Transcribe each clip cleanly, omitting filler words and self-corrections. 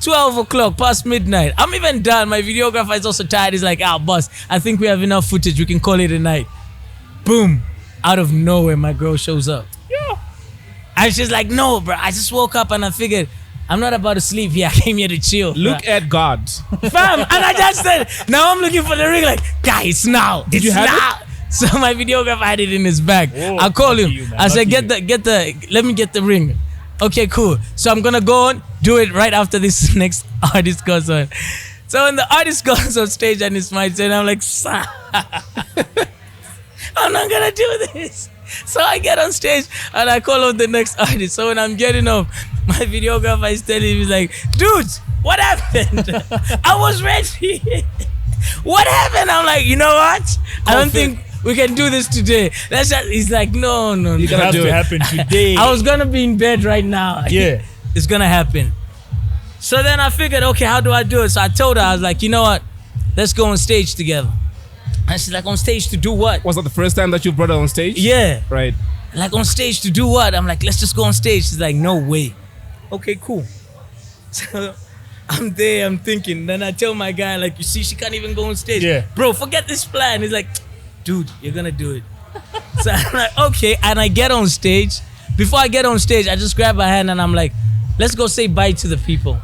12 o'clock, past midnight. I'm even done. My videographer is also tired. He's like, boss, I think we have enough footage. We can call it a night. Boom. Out of nowhere, my girl shows up. Yeah. And she's like, no, bro. I just woke up and I figured, I'm not about to sleep here. I came here to chill. Look at God. Fam, and I just said, now I'm looking for the ring. Like, guys, now. Did you have now. So my videographer had it in his bag. Whoa, I call him. you, man. I said, Lucky let me get the ring. Okay, cool. So I'm gonna go on, do it right after this next artist goes on. So when the artist goes on stage and it's my turn, I'm like, I'm not gonna do this. So I get on stage and I call on the next artist. So when I'm getting off, my videographer is telling me, he's like, dude, what happened? I was ready. What happened? I'm like, you know what? I don't think we can do this today. He's like, no. It has to happen today. I was gonna be in bed right now. Yeah. It's gonna happen. So then I figured, okay, how do I do it? So I told her, I was like, you know what? Let's go on stage together. And she's like, on stage to do what? Was that the first time that you brought her on stage? Yeah. Right. Like, on stage to do what? I'm like, let's just go on stage. She's like, no way. Okay, cool. So I'm there, I'm thinking. Then I tell my guy, like, you see, she can't even go on stage. Yeah. Bro, forget this plan. He's like, dude, you're gonna do it. So I'm like, okay. And I get on stage. Before I get on stage, I just grab her hand and I'm like, let's go say bye to the people.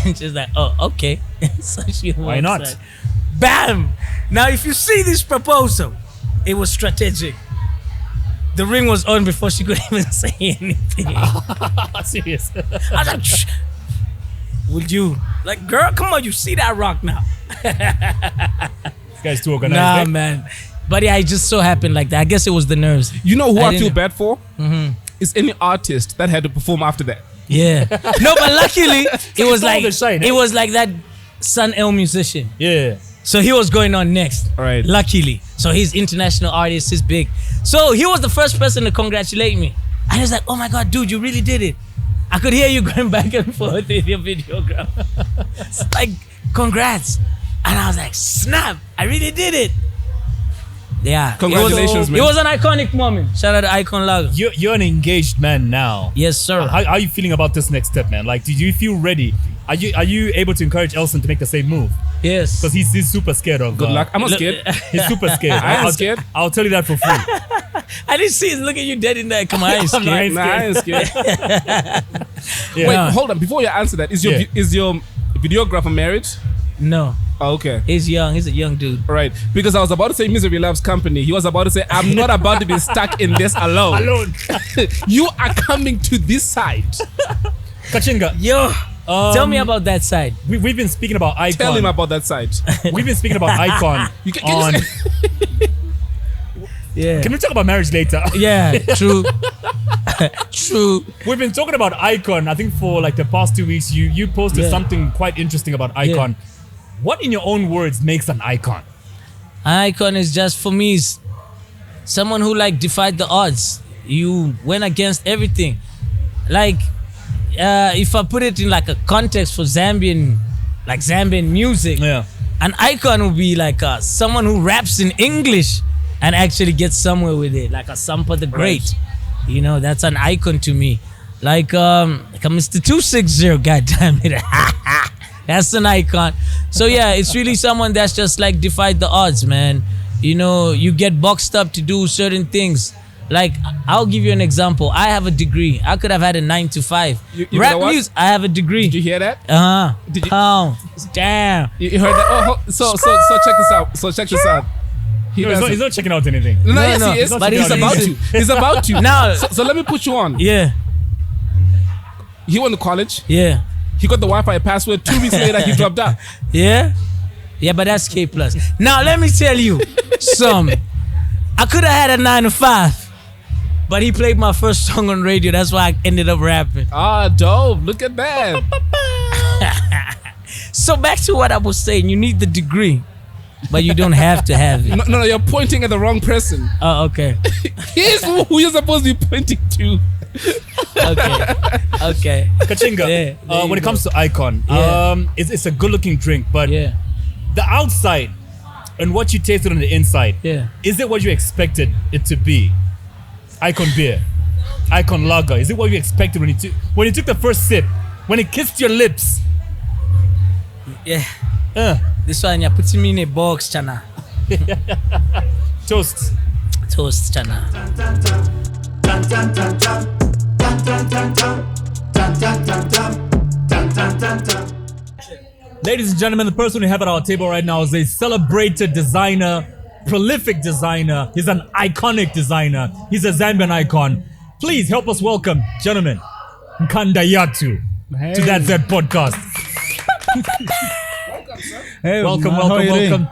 And she's like, oh, okay. So she Why not? walks out. Bam! Now, if you see this proposal, it was strategic. The ring was on before she could even say anything. Serious. I was like, shh. Would you? Like, girl, come on, you see that rock now. This guy's too organized. Nah, eh? man. But yeah, it just so happened like that. I guess it was the nerves. You know who I feel didn't- bad for? Is any artist that had to perform after that. Yeah. No, but luckily, it was all like the shine, eh? it was like that Sun L musician. Yeah. So he was going on next. Right. Luckily. So he's international artist, he's big. So he was the first person to congratulate me. And he was like, oh my God, dude, you really did it. I could hear you going back and forth with your videographer. It's like, congrats. And I was like, snap, I really did it. Yeah. Congratulations, it man. was an iconic moment. Shout out to Icon-Mosi. You're an engaged man now. Yes, sir. How are you feeling about this next step, man? Like, do you feel ready? Are you able to encourage Elson to make the same move? Yes. Because he's super scared of. Good luck. I'm not scared. He's super scared. I am scared. I'll tell you that for free. I didn't see it. Look at you dead in there. Come on, I ain't I'm scared. Nah, I ain't scared. Yeah. Wait, hold on. Before you answer that, is your videographer married? No. Oh, okay. He's young. He's a young dude. Right. Because I was about to say Misery Loves Company. He was about to say, I'm not about to be stuck in this alone. Alone. You are coming to this side. Kachinga. Yo, tell me about that side. We've been speaking about Icon. Tell him about that side. We've been speaking about Icon. You can on. Yeah. Can we talk about marriage later? Yeah, true. True. We've been talking about Icon. I think for like the past 2 weeks, you posted Yeah. something quite interesting about Icon. What, in your own words, makes an icon? An icon is just, for me, is someone who like defied the odds. You went against everything. Like, if I put it in like a context for Zambian music, Yeah. an icon would be like someone who raps in English and actually gets somewhere with it, like a Sampa the Great. You know, that's an icon to me. Like a Mr. 260, goddamn it. That's an icon. So yeah, it's really someone that's just like defied the odds, man. You know, you get boxed up to do certain things. Like, I'll give you an example. I have a degree. I could have had a 9 to 5. You Rap know what? music, I have a degree. Did you hear that? Did you- Oh, damn. You heard that? Oh, so check this out. So check this out. He No, doesn't- he's not checking out anything. No, yes, no, he is. but He's he's about to. He's about to. Now- So let me put you on. Yeah, He went to college. yeah, He got the Wi-Fi password. 2 weeks later, he dropped out. yeah. Yeah, but that's K+. Now, let me tell you some. I could have had a 9 to 5, but he played my first song on radio. That's why I ended up rapping. Ah, dope. Look at that. So back to what I was saying. You need the degree, but you don't have to have it. No, you're pointing at the wrong person. Oh, okay. He's who you're supposed to be pointing to. Okay. Kachinga, Yeah, there when you it comes to Icon, Yeah. it's a good-looking drink, but Yeah. the outside and what you tasted on the inside, Yeah. is it what you expected it to be? Icon beer, Icon lager, is it what you expected when you took the first sip, when it kissed your lips? Yeah. Uh, This one you're putting me in a box, Chana. toast. Toast, Chana. Ladies and gentlemen, the person we have at our table right now is a celebrated designer, prolific designer. He's an iconic designer. He's a Zambian icon. Please help us welcome, gentlemen, NkandaYatu to That Z podcast. Hey, Welcome, man, how welcome, you doing? welcome.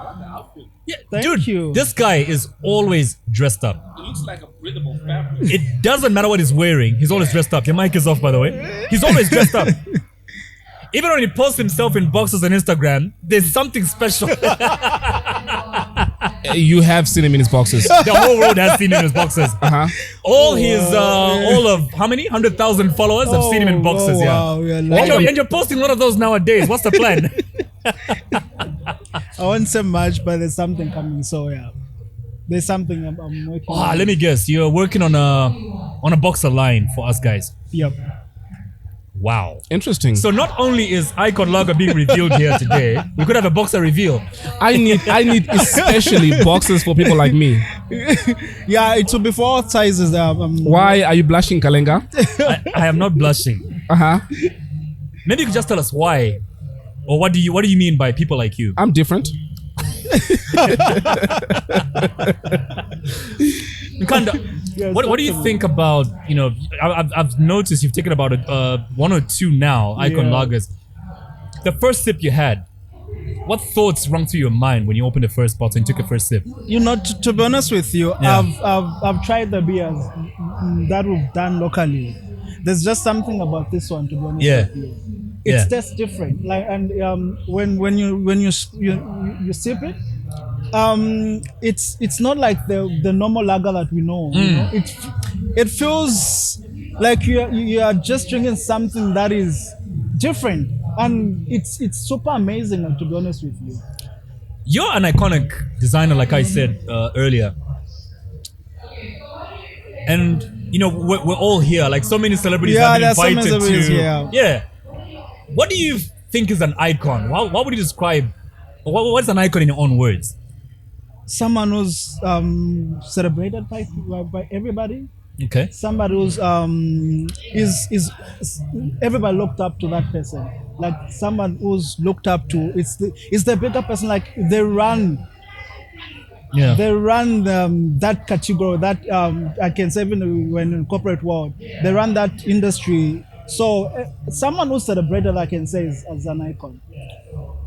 Yeah, Thank dude, you. this guy is always dressed up. It looks like a breathable fabric. It doesn't matter what he's wearing. He's always dressed up. Your mic is off, by the way. He's always dressed up. Even when he posts himself in boxes on Instagram, there's something special. You have seen him in his boxes. The whole world has seen him in his boxes. Uh-huh. All of how many 100,000 followers have seen him in boxes? Wow, Yeah. yeah, And you're posting one of those nowadays. What's the plan? I won't say much, but there's something coming. So yeah, there's something I'm working on. Let me guess. You're working on a boxer line for us guys. Yep. Wow. Interesting. So not only is Icon Lager being revealed here today, we could have a boxer reveal. I need especially boxes for people like me. Yeah, it will be for all sizes. Why are you blushing, Kalenga? I am not blushing. Uh-huh. Maybe you could just tell us why, or what do you mean by people like you? I'm different. Nkanda, Yes, what do you think about, I've noticed you've taken about one or two now Icon Yeah. lagers. The first sip you had, what thoughts rung through your mind when you opened the first bottle and took a first sip? You know, to be honest with you, Yeah. I've tried the beers that we've done locally. There's just something about this one, to be honest Yeah. with you. It Yeah. tastes different. Like, and when you sip it, it's not like the normal lager that we know. You know? It feels like you are just drinking something that is different, and it's super amazing. To be honest with you, You're an iconic designer, like I said earlier. And, we're all here. Like, so many celebrities Yeah, have been there's so many invited celebrities to... here. Yeah. What do you think is an icon? What would you describe... What's an icon in your own words? someone who's celebrated by everybody. Okay. Somebody who's is everybody looked up to that person. Like someone who's looked up to. It's the bigger person. Like they run that category. That I can say even when in corporate world, they run that industry. So someone who's celebrated, I can say, is as an icon.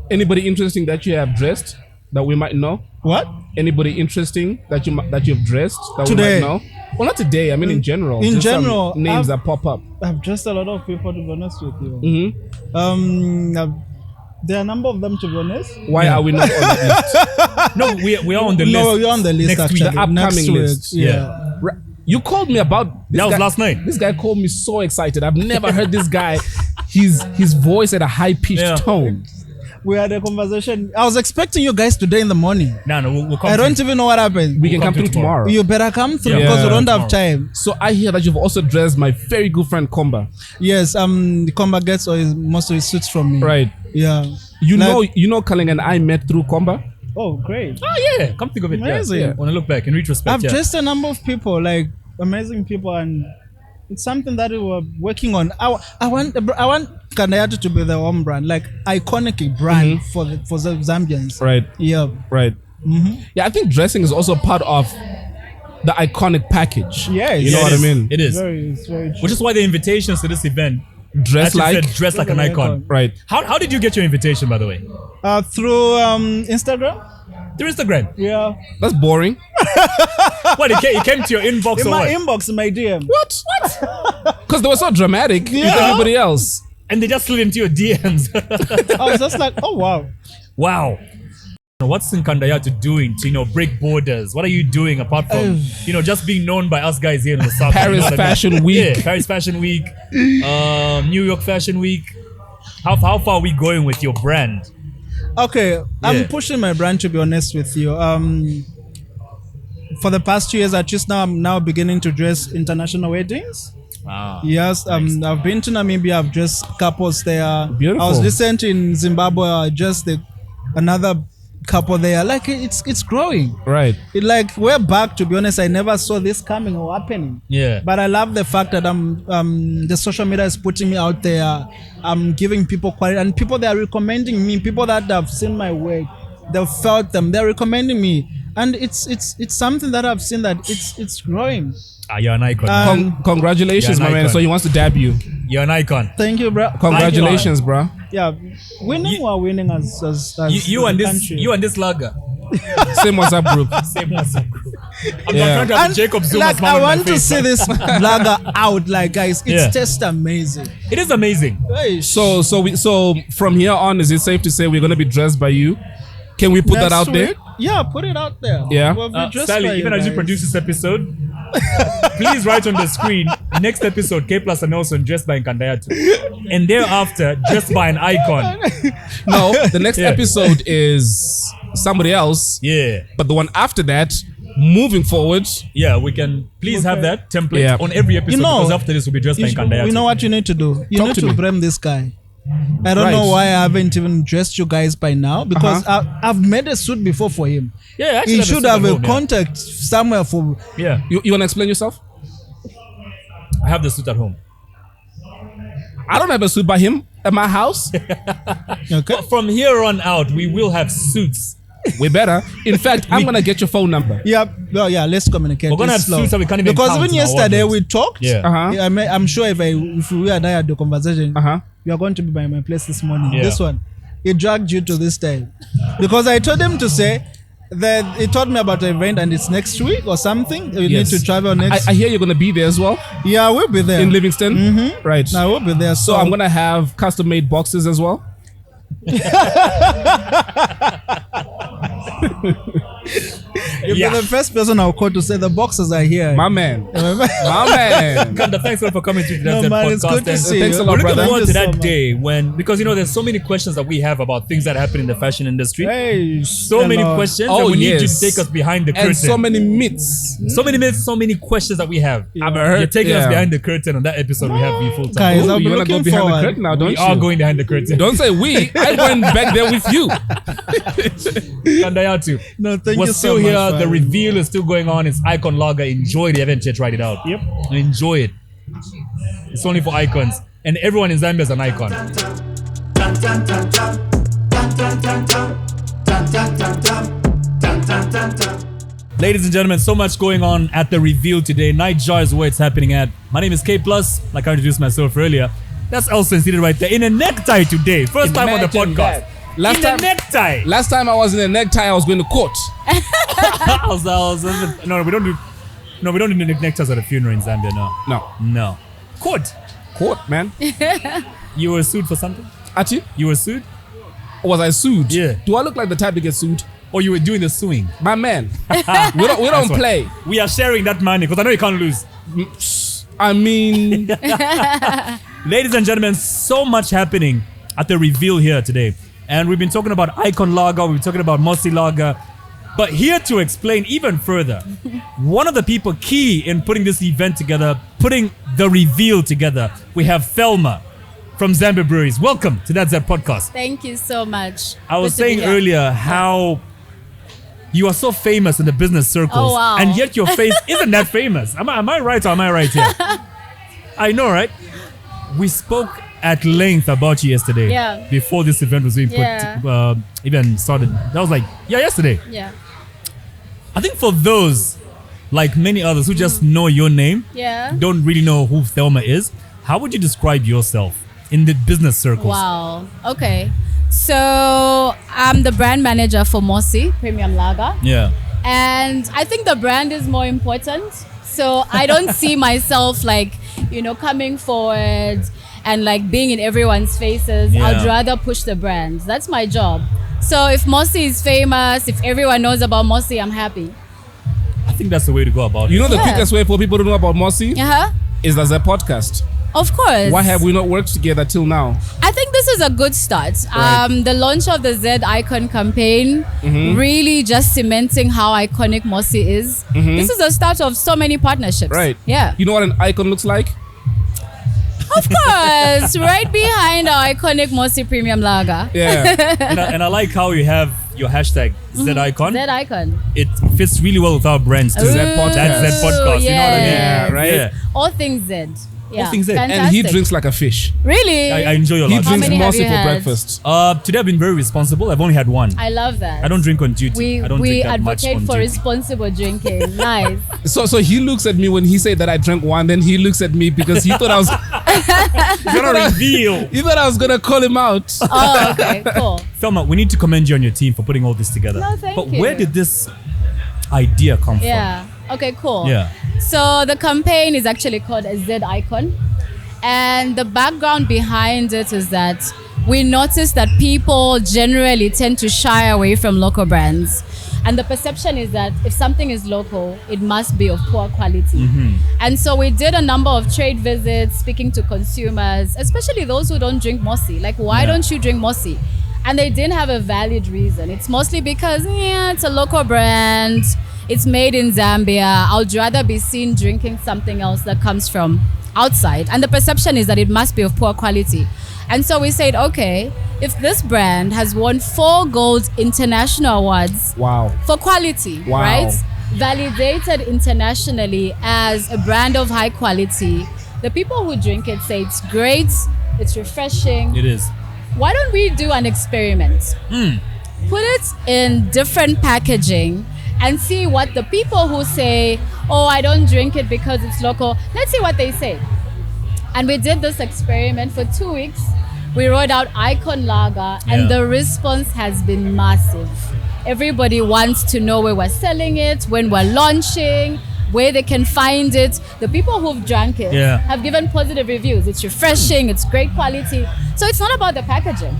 Anybody interesting that you have dressed that we might know? What? Anybody interesting that you've dressed that Today. we might know? Well, not today. I mean, in general. In Just some general, names that pop up. I've dressed a lot of people, to be honest with you. Mm-hmm. There are a number of them, to be honest. Why are we not on the list? No, we are on the list. No, you're on the list next week. actually. The upcoming Next week, list. Yeah. You called me about this That was guy- last night. This guy called me so excited. I've never heard this guy. His voice at a high pitched Yeah. tone. We had a conversation. I was expecting you guys today in the morning. No, we'll come I don't through. even know what happened. We can We'll come come through through tomorrow. You better come through Yeah. because we don't have Tomorrow. time. So I hear that you've also dressed my very good friend Komba. Yes, the combat gets most of his suits from me. Right. Yeah. You Like- know Kaling and I met through Komba. Oh, great. Oh, yeah. Come think of it. Amazing. Yeah. When I look back in retrospect, I've dressed a number of people, like amazing people, and it's something that we were working on. I want NkandaYatu to be the home brand, like iconic brand for the Zambians. Right. Yeah. Right. Yeah, I think dressing is also part of the iconic package. Yes. You know Yeah, what it I is. mean? It is. It's very true. Which is why the invitations to this event Dress actually like. said dress like an icon. Right. How did you get your invitation, by the way? Through Instagram. Through Instagram. Yeah. That's boring. What? It came to your inbox In or my what? inbox, in my DM. What? Because they were so dramatic with everybody else. And they just slid into your DMs. I was just like, oh wow. Wow. What's NkandaYatu doing to break borders? What are you doing apart from just being known by us guys here in the South? Paris You know what I mean? Fashion Week. Yeah, Paris Fashion Week, New York Fashion Week. How far are we going with your brand? Okay, Yeah. I'm pushing my brand, to be honest with you. For the past 2 years, at least now, I'm now beginning to dress international weddings. Yes, I've been to Namibia. I've just couples there. Beautiful. I was recent in Zimbabwe. Another couple there. Like it's growing. Right. Like we're back. To be honest, I never saw this coming or happening. Yeah. But I love the fact that the social media is putting me out there. I'm giving people quality, and people that are recommending me. People that have seen my work, they've felt them. They're recommending me, and it's something that I've seen that it's growing. You're an icon. Congratulations, You're my an man. icon. So he wants to dab you. You're an icon. Thank you, bro. Congratulations, bro. Yeah, winning or winning as You and a this country. you and this lager. Same WhatsApp group. Same WhatsApp group. I'm Yeah. trying to have And, Jacob Zuma's like, mom I on my want to face, see but this lager out, like guys. It's Yeah. just amazing. It is amazing. Hey, So from here on, is it safe to say we're gonna be dressed by you? Can we put that out there? Yeah, put it out there. Yeah. We'll be dressed Sally, by even you as you guys. produce this episode, please write on the screen next episode K Plus and Nelson dressed by NkandaYatu, and thereafter dressed by an icon. No, the next Yeah. episode is somebody else. Yeah, But the one after that, moving forward, yeah, we can please have that template Yeah. on every episode, You know, because after this we'll be dressed by NkandaYatu. You know what you need to do? You Talk need to to me. blame this guy. I don't Right. know why I haven't even dressed you guys by now, because I've made a suit before for him. Yeah, I actually He have a should suit at have a home, yeah. contact somewhere for. Yeah, you wanna explain yourself? I have the suit at home. I don't have a suit by him at my house. Okay. But from here on out, we will have suits. We better. In fact, I'm gonna get your phone number. Yeah, well, yeah. Let's communicate. We're gonna It's have slow. suits that we can't even because count even in our yesterday wardrobes. we talked. Yeah. Uh-huh. I'm sure if we and I had the conversation, you are going to be by my place this morning. Yeah. This one, he dragged you to this time because I told him to say that he told me about the event and it's next week or something. You Yes. need to travel next. I hear you're gonna be there as well Yeah, we'll be there. in Livingston. Mm-hmm. Right. No, we'll be there. So I'm gonna have custom made boxes as well. You'll Yeah. be the first person I'll call to say the boxes are here. My man. My man. Kanda, thanks a lot for coming to No, that man, podcast. it's good to and see Thanks you. a lot, we're looking brother. forward to Thank you that so day when, because there's so many questions that we have about things that happen in the fashion industry. Hey, So many hello. questions, Oh, and we need you to yes. take us behind the curtain. And so many myths. So many minutes, so many questions that we have. I've heard. You're taking us yeah. behind the curtain on that episode. We have you full time. Guys, Ooh, I'll be you wanna go looking behind forward. the curtain now, don't We you? are going behind the curtain. Don't say we. I'm going back there with you. NkandaYatu. No, thank We're you still so much. here. The man. reveal is still going on. It's Icon Lager. Enjoy it. You haven't yet tried it out. Yep. Enjoy it. It's only for icons. And everyone in Zambia is an icon. Ladies and gentlemen, so much going on at the reveal today. Nightjar is where it's happening at. My name is K Plus. Like I introduced myself earlier. That's Elson seated right there in a necktie today. First time on the Imagine podcast. that. In a necktie. Last time I was in a necktie, I was going to court. No, we don't do neckties at a funeral in Zambia. No. No. Court. Court, man. You were sued for something? Ati, You were sued? was I sued? Yeah. Do I look like the type to get sued? Or you were doing the suing? My man. we don't That's what- play. We are sharing that money because I know you can't lose. I mean, Ladies and gentlemen, so much happening at the reveal here today. And we've been talking about Icon Lager, we've been talking about Mosi Lager. But here to explain even further, one of the people key in putting this event together, putting the reveal together, we have Thelma from Zambia Breweries. Welcome to That Zap Podcast. Thank you so much. I was Good to be saying here. earlier how you are so famous in the business circles, Oh, wow. and yet your face isn't that famous. Am I right or am I right here? I know, right? We spoke at length about you yesterday. Yeah. Before this event was being Yeah. even started. That was like, yesterday. Yeah. I think for those, like many others who just know your name, Yeah. don't really know who Thelma is, how would you describe yourself in the business circles? Wow. Okay. So I'm the brand manager for Mosi Premium Lager. Yeah. And I think the brand is more important. So I don't see myself like, coming forward and like being in everyone's faces. Yeah. I'd rather push the brand. That's my job. So if Mosi is famous, if everyone knows about Mosi, I'm happy. I think that's the way to go about it. you know the Yeah. quickest way for people to know about Mosi Uh-huh. is as a podcast. Of course. Why have we not worked together till now? I think this is a good start. Right. The launch of the Z Icon campaign really just cementing how iconic Mosi is. This is the start of so many partnerships. Right. Yeah. You know what an icon looks like? Of course, right behind our iconic Mosi Premium Lager. Yeah. And I like how you have your hashtag ZIcon. That icon. It fits really well with our brands too. Z podcast. That's Z podcast. You know what I mean? yes. right? Yeah. All things Z. Yeah. things Z. Fantastic. And he drinks like a fish. Really? I enjoy your He lot. drinks many have Mosi you for had? breakfast. Today I've been very responsible. I've only had one. I love that. I don't drink on duty. I don't we drink that much advocate on for duty. responsible drinking. Nice. So he looks at me when he said that I drank one. Then he looks at me because he thought I was. You're gonna reveal. He thought I was gonna call him out. Oh, okay, cool. Thelma, we need to commend you on your team for putting all this together. No, thank but you. where did this idea come Yeah. Okay, cool. from? Yeah. So the campaign is actually called a Z Icon. And the background behind it is that we noticed that people generally tend to shy away from local brands. And the perception is that if something is local, it must be of poor quality. And so we did a number of trade visits, speaking to consumers, especially those who don't drink Mosi. Like, why don't you drink Mosi? And they didn't have a valid reason. It's mostly because, it's a local brand. It's made in Zambia. I would rather be seen drinking something else that comes from outside. And the perception is that it must be of poor quality. And so we said, okay, if this brand has won 4 gold international awards Wow. for quality, Wow. right? Validated internationally as a brand of high quality, the people who drink it say it's great, it's refreshing. It is. Why don't we do an experiment? Put it in different packaging and see what the people who say, oh, I don't drink it because it's local, let's see what they say. And we did this experiment for 2 weeks. We rolled out Icon Lager, and the response has been massive. Everybody wants to know where we're selling it, when we're launching, where they can find it. The people who've drank it have given positive reviews. It's refreshing, it's great quality. So it's not about the packaging.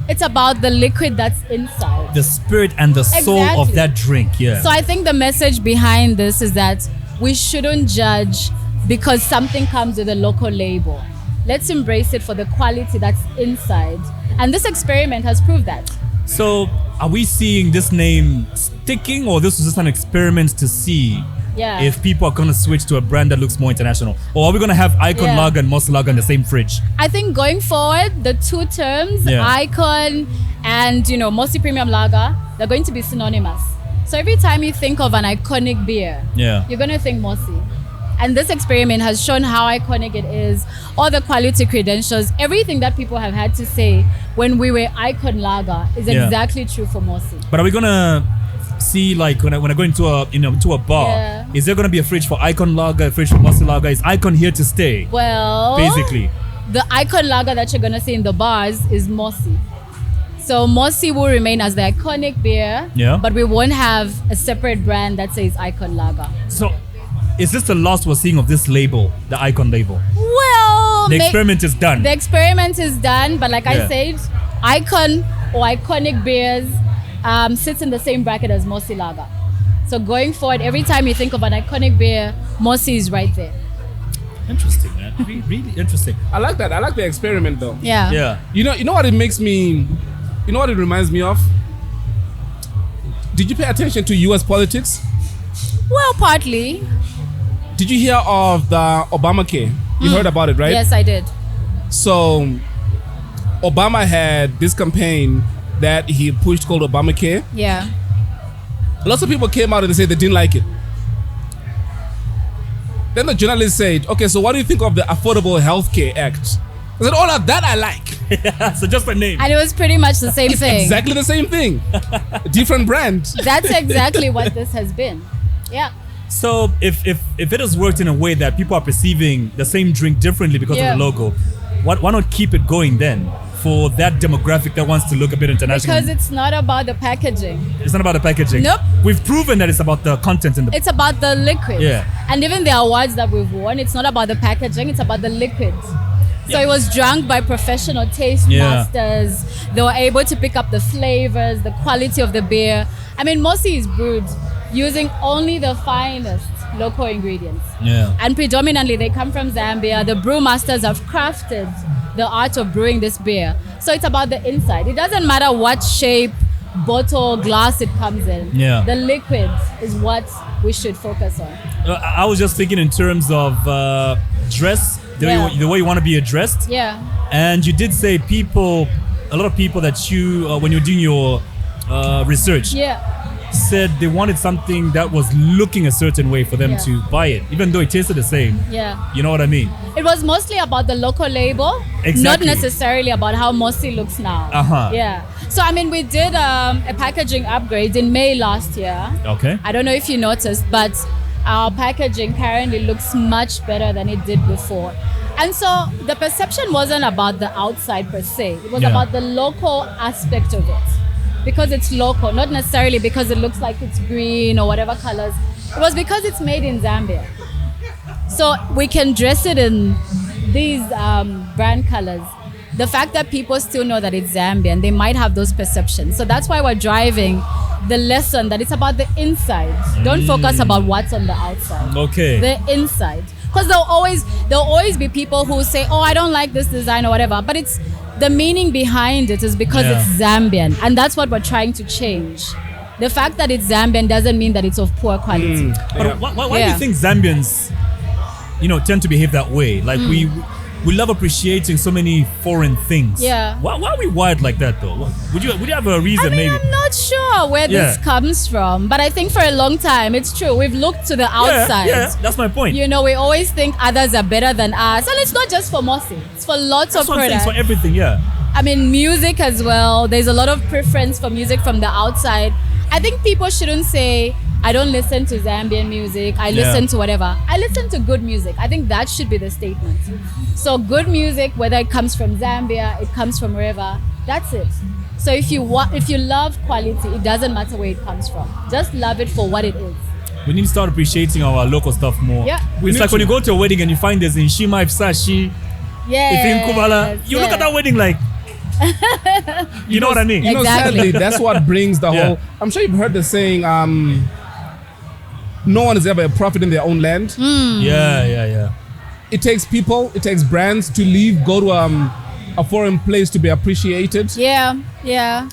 It's about the liquid that's inside. The spirit and the soul of Exactly. that drink. Yeah. So I think the message behind this is that we shouldn't judge because something comes with a local label. Let's embrace it for the quality that's inside. And this experiment has proved that. So are we seeing this name sticking, or this was just an experiment to see Yeah. if people are gonna switch to a brand that looks more international? Or are we gonna have Icon Yeah. Lager and Mosi Lager in the same fridge? I think going forward, the two terms, Yeah. Icon and Mosi Premium Lager, they're going to be synonymous. So every time you think of an iconic beer, Yeah. you're going to think Mosi. And this experiment has shown how iconic it is, all the quality credentials, everything that people have had to say when we were Icon Lager is Yeah. exactly true for Mosi. But are we gonna see, like, when I go into a bar, Yeah. is there gonna be a fridge for Icon Lager, a fridge for Mosi Lager? Is Icon here to stay? Well, Basically. the Icon Lager that you're going to see in the bars is Mosi. So Mosi will remain as the iconic beer, Yeah. but we won't have a separate brand that says Icon Lager. So is this the last we're seeing of this label, the Icon label? Well, The experiment is done. The experiment is done, but like Yeah. I said, Icon or iconic beers sits in the same bracket as Mosi Lager. So going forward, every time you think of an iconic beer, Mosi is right there. Interesting, man. Really interesting. I like that. I like the experiment though. Yeah. Yeah. You know what it makes me. You know what it reminds me of? Did you pay attention to U.S. politics? Well, partly. Did you hear of the Obamacare? You heard about it, right? Yes, I did. So, Obama had this campaign that he pushed called Obamacare. Yeah. Lots of people came out and they said they didn't like it. Then the journalist said, okay, so what do you think of the Affordable Health Care Act? I said, all of that I like. So just a name. And it was pretty much the same thing. Exactly the same thing. Different brand. That's exactly what this has been. Yeah. So if it has worked in a way that people are perceiving the same drink differently because Yeah. of the logo, why not keep it going then for that demographic that wants to look a bit international? Because it's not about the packaging. It's not about the packaging. Nope. We've proven that it's about the content in the. It's about the liquid. Yeah. And even the awards that we've won, it's not about the packaging, it's about the liquid. So it was drunk by professional taste masters. They were able to pick up the flavors, the quality of the beer. I mean, Mosi is brewed using only the finest local ingredients. Yeah. And predominantly they come from Zambia. The brewmasters have crafted the art of brewing this beer. So it's about the inside. It doesn't matter what shape, bottle, glass it comes in. Yeah. The liquid is what we should focus on. I was just thinking in terms of dress the way you want to be addressed. Yeah. And you did say a lot of people that you, when you're doing your research, Yeah. said they wanted something that was looking a certain way for them Yeah. to buy it, even though it tasted the same. Yeah. You know what I mean? It was mostly about the local label, Exactly. not necessarily about how Mosi looks now. Uh-huh. Yeah. So I mean, we did a packaging upgrade in May last year. Okay. I don't know if you noticed, but our packaging currently looks much better than it did before. And so the perception wasn't about the outside per se. It was Yeah. about the local aspect of it. Because it's local, not necessarily because it looks like it's green or whatever colors. It was because it's made in Zambia. So we can dress it in these brand colors. The fact that people still know that it's Zambian, they might have those perceptions. So that's why we're driving the lesson that it's about the inside. Don't focus about what's on the outside. Okay. The inside. Because there'll always be people who say, oh, I don't like this design or whatever. But it's the meaning behind it is because Yeah. it's Zambian. And that's what we're trying to change. The fact that it's Zambian doesn't mean that it's of poor quality. But why do Yeah. you think Zambians, tend to behave that way? Like we love appreciating so many foreign things. Yeah. Why are we wired like that though? Would you have a reason I mean, maybe? I'm not sure where this Yeah. comes from, but I think for a long time, it's true. We've looked to the outside. Yeah, that's my point. We always think others are better than us. And it's not just for Mosi. It's for lots That's of what I'm saying. products. It's for everything, yeah. I mean, music as well. There's a lot of preference for music from the outside. I think people shouldn't say, I don't listen to Zambian music. I listen to whatever. I listen to good music. I think that should be the statement. So good music, whether it comes from Zambia, it comes from wherever, that's it. So if you love quality, it doesn't matter where it comes from. Just love it for what it is. We need to start appreciating our local stuff more. Yeah. It's like when you go to a wedding and you find there's in Shima Ifsashi, Yeah. if in Kubala, you look at that wedding like, you know what I mean? You know, Exactly. sadly, that's what brings the Yeah. whole. I'm sure you've heard the saying, no one is ever a prophet in their own land. Yeah. It takes people, it takes brands to leave, go to a foreign place to be appreciated. Yeah. Yeah.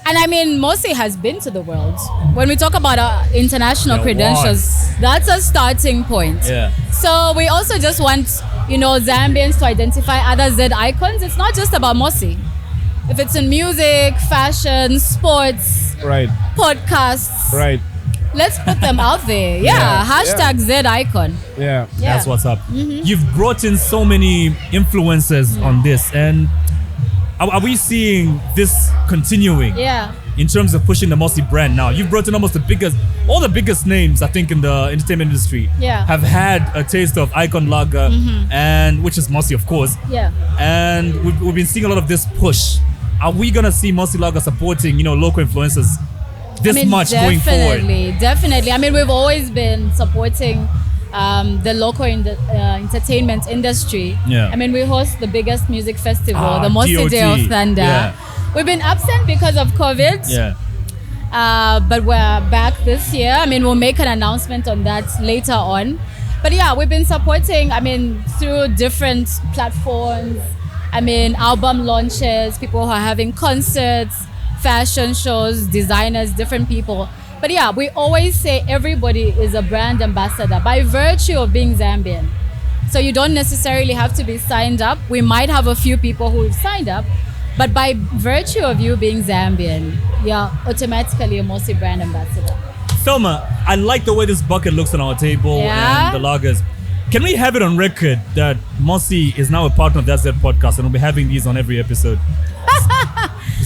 And I mean, Mosi has been to the world. When we talk about our international Yeah, credentials, that's a starting point. Yeah. So we also just want, Zambians to identify other Z icons. It's not just about Mosi. If it's in music, fashion, sports, Right. podcasts, Right. let's put them out there. Yeah. Hashtag Z icon. Yeah. Yeah. That's what's up. You've brought in so many influencers on this, and are we seeing this continuing Yeah. in terms of pushing the Mosi brand now? You've brought in all the biggest names, I think, in the entertainment industry Yeah. have had a taste of Icon Lager, and which is Mosi, of course. Yeah. And we've been seeing a lot of this push. Are we going to see Mosi Lager supporting, local influencers this much going forward? Definitely. I mean, we've always been supporting the local entertainment industry. Yeah. I mean, we host the biggest music festival, the Mosi DOT. Day of Thunder. Yeah. We've been absent because of COVID, Yeah. but we're back this year. I mean, we'll make an announcement on that later on. But yeah, we've been supporting, through different platforms. Album launches, people who are having concerts, fashion shows, designers, different people. But yeah, we always say everybody is a brand ambassador by virtue of being Zambian. So you don't necessarily have to be signed up. We might have a few people who have signed up, but by virtue of you being Zambian, you're automatically a Mosi brand ambassador. Thelma, I like the way this bucket looks on our table Yeah? and the lagers. Can we have it on record that Mosi is now a partner of that Z podcast and we'll be having these on every episode?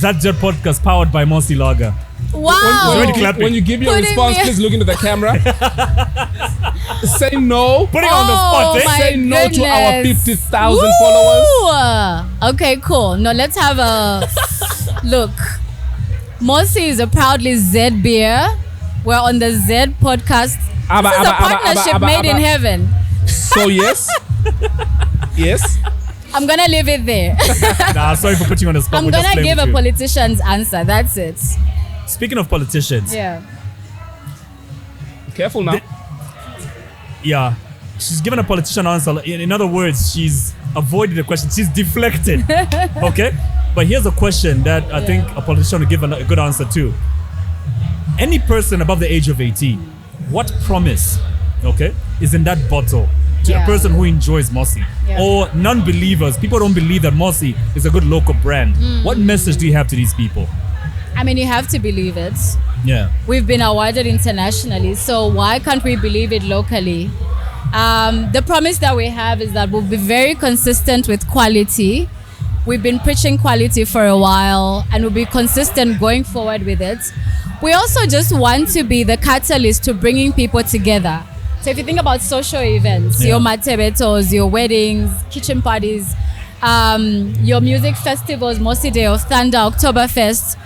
That Z podcast powered by Mosi Lager. Wow! Already clapping. When you give your Putting response, me- please look into the camera. Say no. Putting on the spot, eh? my Say no to our goodness. 50,000 followers. Woo! Okay, cool. No, let's have a look. Mosi is a proudly Z beer. We're on the Z podcast. Abba, This is a abba, abba, partnership abba, made in abba. heaven. So yes. Yes. I'm gonna leave it there. Nah, sorry for putting you on the spot. I'm We're just gonna playing give with a you. politician's answer. That's it. Speaking of politicians, Yeah. Careful now. yeah, she's given a politician answer. In other words, she's avoided the question. She's deflected. Okay? But here's a question that I think a politician will give a good answer to. Any person above the age of 18, what promise, okay, is in that bottle to a Yeah. person who enjoys Mosi, Yeah. or non-believers, people don't believe that Mosi is a good local brand. What message do you have to these people? I mean, you have to believe it. Yeah. We've been awarded internationally, so why can't we believe it locally? The promise that we have is that we'll be very consistent with quality. We've been preaching quality for a while, and we'll be consistent going forward with it. We also just want to be the catalyst to bringing people together. So if you think about social events, Yeah. your matebetos, your weddings, kitchen parties, your music festivals, Mosi Day of Thunder, Oktoberfest.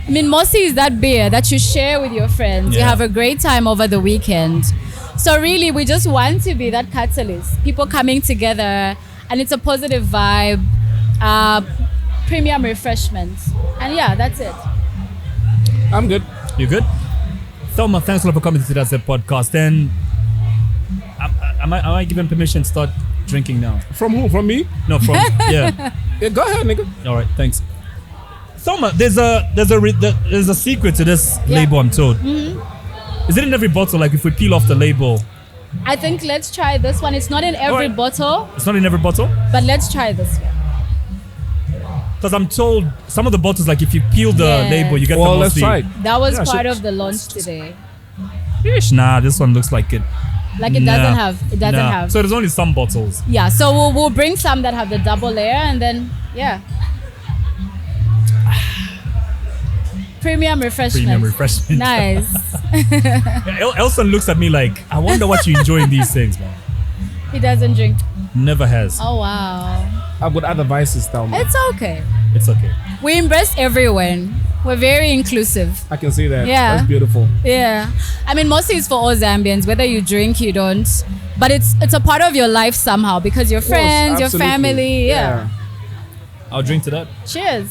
I mean, Mosi is that beer that you share with your friends. You Yeah. have a great time over the weekend. So really, we just want to be that catalyst. People coming together, and it's a positive vibe, premium refreshment. And yeah, that's it. I'm good. You good? Thelma, thanks a lot for coming to that podcast. And am I given permission to start drinking now? From who? From me? No, from yeah. Yeah, go ahead, nigga. All right, thanks. Thelma, there's a secret to this Yeah. label, I'm told. Is it in every bottle? Like if we peel off the label, I think let's try this one. It's not in every Alright. bottle, it's not in every bottle? but let's try this one. Because I'm told some of the bottles, like if you peel the Yes. label, you get Well, the let's Mosi. try it. That was Yeah, part sure. of the launch today. Yeesh, nah, this one looks like it. Like it Nah. doesn't Nah. have. So there's only some bottles. Yeah, so we'll bring some that have the double layer, and then yeah. Premium refreshment. Premium refreshment. Nice. Elson looks at me like, I wonder what you enjoy in these things, man. He doesn't drink. Never has. Oh wow. I've got other vices, Thelma. It's okay. It's okay. We embrace everyone. We're very inclusive. I can see that. Yeah. That's beautiful. Yeah. I mean, mostly it's for all Zambians, whether you drink, you don't. But it's a part of your life somehow because your friends, your Absolutely. family. Yeah. I'll drink to that. Cheers.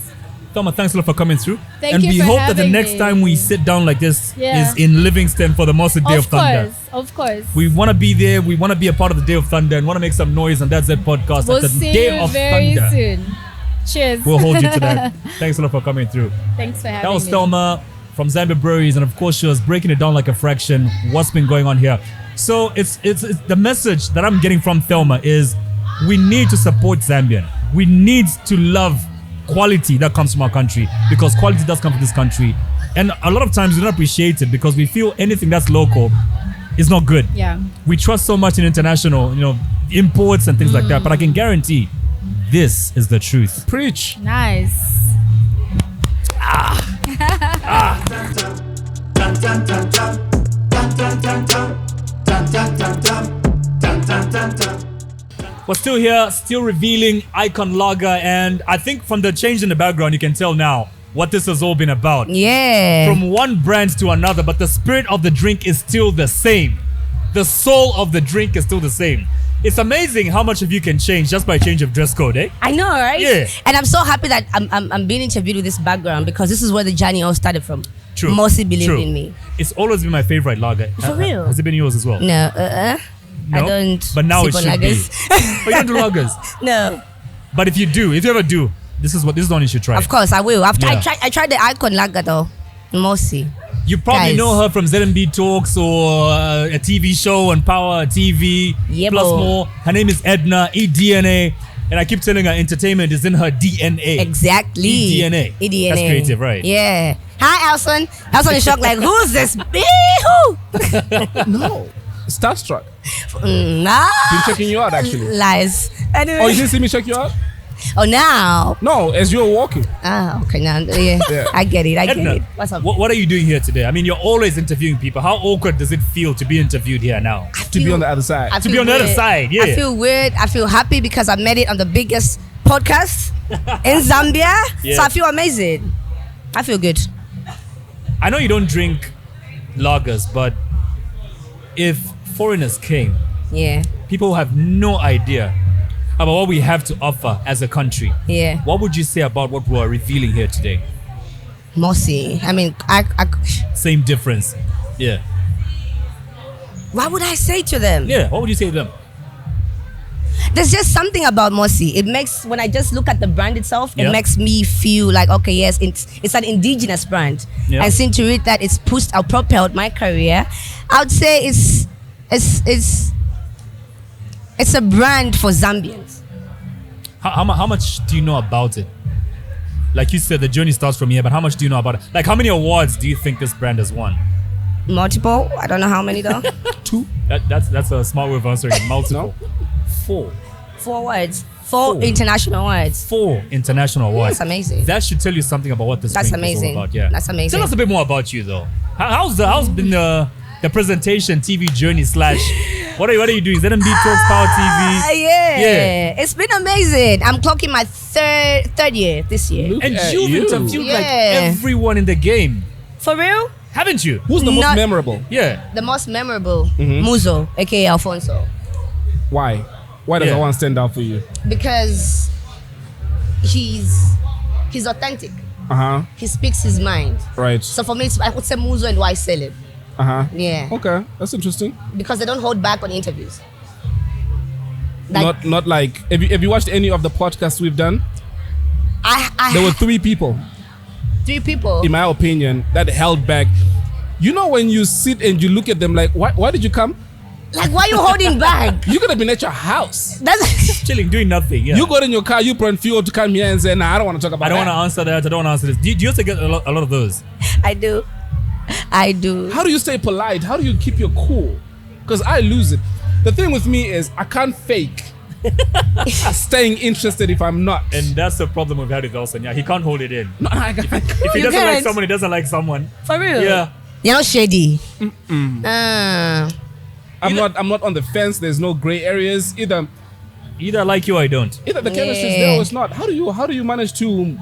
Thelma, thanks a lot for coming through. Thank and you we for hope that the having next me. time we sit down like this Yeah. is in Livingston for the Mosi Day of Thunder. Of course. We want to be there. We want to be a part of the Day of Thunder and want to make some noise. And that's that podcast. We'll at the see Day you of very Thunder. soon. Cheers. We'll hold you to that. Thanks a lot for coming through. Thanks for having That was me. Thelma from Zambia Breweries, and of course she was breaking it down like a fraction. What's been going on here? So it's the message that I'm getting from Thelma is we need to support Zambian. We need to love quality that comes from our country because quality does come from this country, and a lot of times we don't appreciate it because we feel anything that's local is not good. Yeah. We trust so much in international, imports and things like that, but I can guarantee this is the truth. Preach. Nice. We're still here, still revealing Icon Lager, and I think from the change in the background, you can tell now what this has all been about. Yeah. From one brand to another, but the spirit of the drink is still the same. The soul of the drink is still the same. It's amazing how much of you can change just by change of dress code, eh? I know, right? Yeah. And I'm so happy that I'm being interviewed with this background because this is where the journey all started from. True. Mosi believed True. in me. It's always been my favorite lager. For real? Has it been yours as well? No, I No? don't. But now it sip on should be. lagers. Oh, you don't do lagers? No, But if you ever do, this is the one you should try. of course I will. Yeah. I tried the Icon Lager though. Mosi. You probably Guys. know her from ZMB Talks or a TV show on Power TV, Yeah, plus bo. more. Her name is Edna, EDNA. And I keep telling her entertainment is in her DNA. Exactly. EDNA. EDNA. That's creative, right? Yeah. Hi, Elson. Elson is shocked like, who's this? Who? No. Starstruck. Nah. Been checking you out actually. Lies. Anyway. Oh, you didn't see me check you out? Oh, now. No, as you were walking. Ah, okay. Now, yeah. Yeah. I get it. I get Edna, it. What's up? what are you doing here today? I mean, you're always interviewing people. How awkward does it feel to be interviewed here now? To be on the other side. I To be feel on the other weird. side, yeah. I feel weird. I feel happy because I made it on the biggest podcast in Zambia. Yeah. So I feel amazing. I feel good. I know you don't drink lagers, but if foreigners came, Yeah. people have no idea about what we have to offer as a country. Yeah. What would you say about what we're revealing here today? Mosi. I mean, Same difference. Yeah. what would I say to them? Yeah. What would you say to them? There's just something about Mosi. It makes, when I just look at the brand itself, Yeah. it makes me feel like, okay, yes, it's an indigenous brand. Yeah. And since to read that it's pushed or propelled my career, I would say it's It's a brand for Zambians. How much do you know about it? Like you said, the journey starts from here, but how much do you know about it? Like, how many awards do you think this brand has won? Multiple. I don't know how many though. 2. That's a smart way of answering it. Multiple. 4. 4 words. 4 international words. 4 international awards. That's amazing. That should tell you something about what this That's drink amazing. is all about. Yeah, That's amazing. Tell us a bit more about you, though. How's been the presentation, TV journey / what are you doing? ZMB Talks Power TV. Yeah. It's been amazing. I'm clocking my third year this year. Look And at you've you. interviewed like Yeah. everyone in the game, For real? haven't you? Who's the most Not- memorable? Yeah. The most memorable, Muzo, aka Alfonso. Why? Why does Yeah. that one stand out for you? Because he's authentic. He speaks his mind. Right. So for me, I would say Muzo and why sell it. Yeah. Okay, that's interesting. Because they don't hold back on interviews. Like, Not like. Have you watched any of the podcasts we've done? I There were 3 people, 3 people. in my opinion, that held back. You know when you sit and you look at them like, why did you come? Like, why are you holding back? You could have been at your house. That's Chilling, doing nothing. Yeah. You got in your car, you put on fuel to come here and say, nah, I don't want to talk about I don't that. want to answer that. I don't want to answer this. Do you also get a lot of those? I do. How do you stay polite? How do you keep your cool? Because I lose it. The thing with me is I can't fake staying interested if I'm not. And that's the problem we've had with Elson. Yeah, he can't hold it in. No, I can't. If he You doesn't like can't. someone, he doesn't like someone. For real? Yeah. You're not shady. I'm not on the fence. There's no gray areas. Either Either I like you or I don't. the chemistry is there or it's not. How do you manage to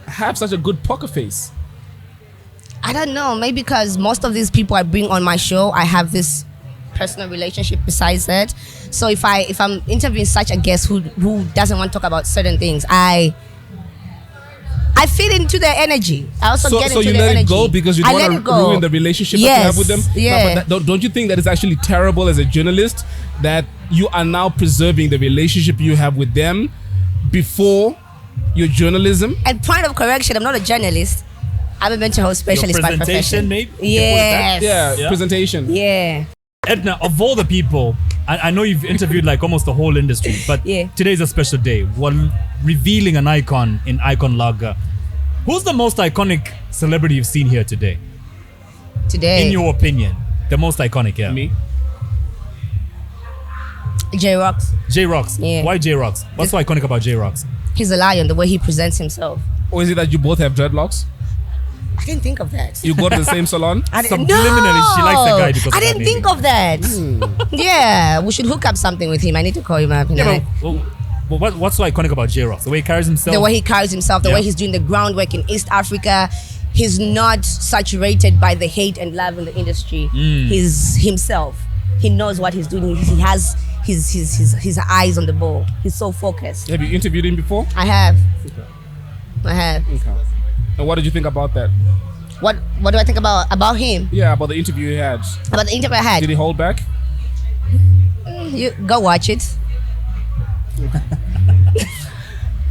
have such a good poker face? I don't know. Maybe because most of these people I bring on my show, I have this personal relationship besides that. So if I'm interviewing such a guest who doesn't want to talk about certain things, I feed into their energy. I also get So into you their let energy. it go because you I don't let want it to go. ruin the relationship Yes, that you have with them. yeah. No, but don't you think that it's actually terrible as a journalist that you are now preserving the relationship you have with them before your journalism? And point of correction, I'm not a journalist. I'm a mental health specialist by presentation, profession. maybe? Yes. Yeah, presentation. Yeah. Edna, of all the people, I know you've interviewed like almost the whole industry, but Yeah. today's a special day. We're revealing an icon in Icon Lager. Who's the most iconic celebrity you've seen here today? Today. In your opinion, the most iconic, yeah. Me? J-Rocks. J-Rocks. Yeah. Why J-Rocks? What's so iconic about J-Rocks? He's a lion, the way he presents himself. Or is it that you both have dreadlocks? I didn't think of that. You go to the same salon? I didn't, Subliminally, she likes the guy because I of that, didn't think of that. Yeah, we should hook up something with him. I need to call him up. You know? Yeah, but what's so iconic about J-Rocks? The way he carries himself? The way he carries himself, the Yeah. way he's doing the groundwork in East Africa. He's not saturated by the hate and love in the industry. He's himself. He knows what he's doing. He has his eyes on the ball. He's so focused. Have you interviewed him before? I have. And what did you think about that? What do I think about him? Yeah, about the interview you had. About the interview I had? Did he hold back? You go watch it.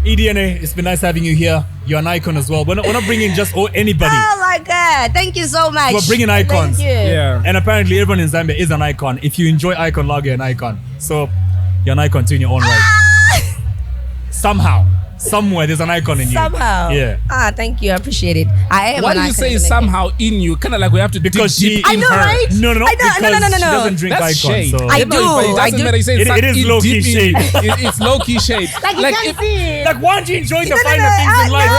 EDNA, it's been nice having you here. You're an icon as well. We're not bringing just anybody. Oh my God! Thank you so much. We're bringing icons. Thank you. Yeah. And apparently everyone in Zambia is an icon. If you enjoy Icon Lager, you're an icon. So you're an icon too in your own right. Somehow, somewhere there's an icon in you. Somehow. Yeah. Thank you. I appreciate it. I am. Why an do you icon say in the somehow in you? Kind of like we have to Because dig she deep I in know, her. right? No. I know, Because no. she doesn't drink That's icon. shade. So I Yeah, no, but it do, doesn't I do. matter. You say It is in low-key deep shade. It's low key shade. Like you can't see it. like, why aren't you enjoying the No, finer no, things in life,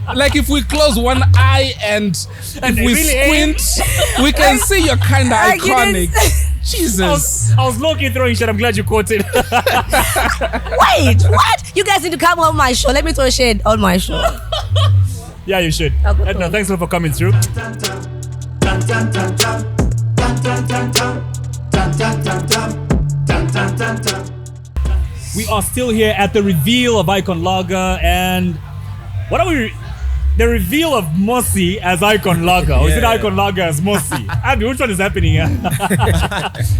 man? Like if we close one eye and if we really squint, we can see you're kind of Like you iconic. didn't- Jesus. I was low-key throwing shit. I'm glad you caught it. Wait, what? You guys need to come on my show. Let me throw shade on my show. Yeah, you should. I'll go Edna, through. thanks a lot for coming through. We are still here at the reveal of Icon Lager, and what are we? The reveal of Mosi as Icon Lager, or is it Icon Lager as Mosi? Abby, which one is happening here?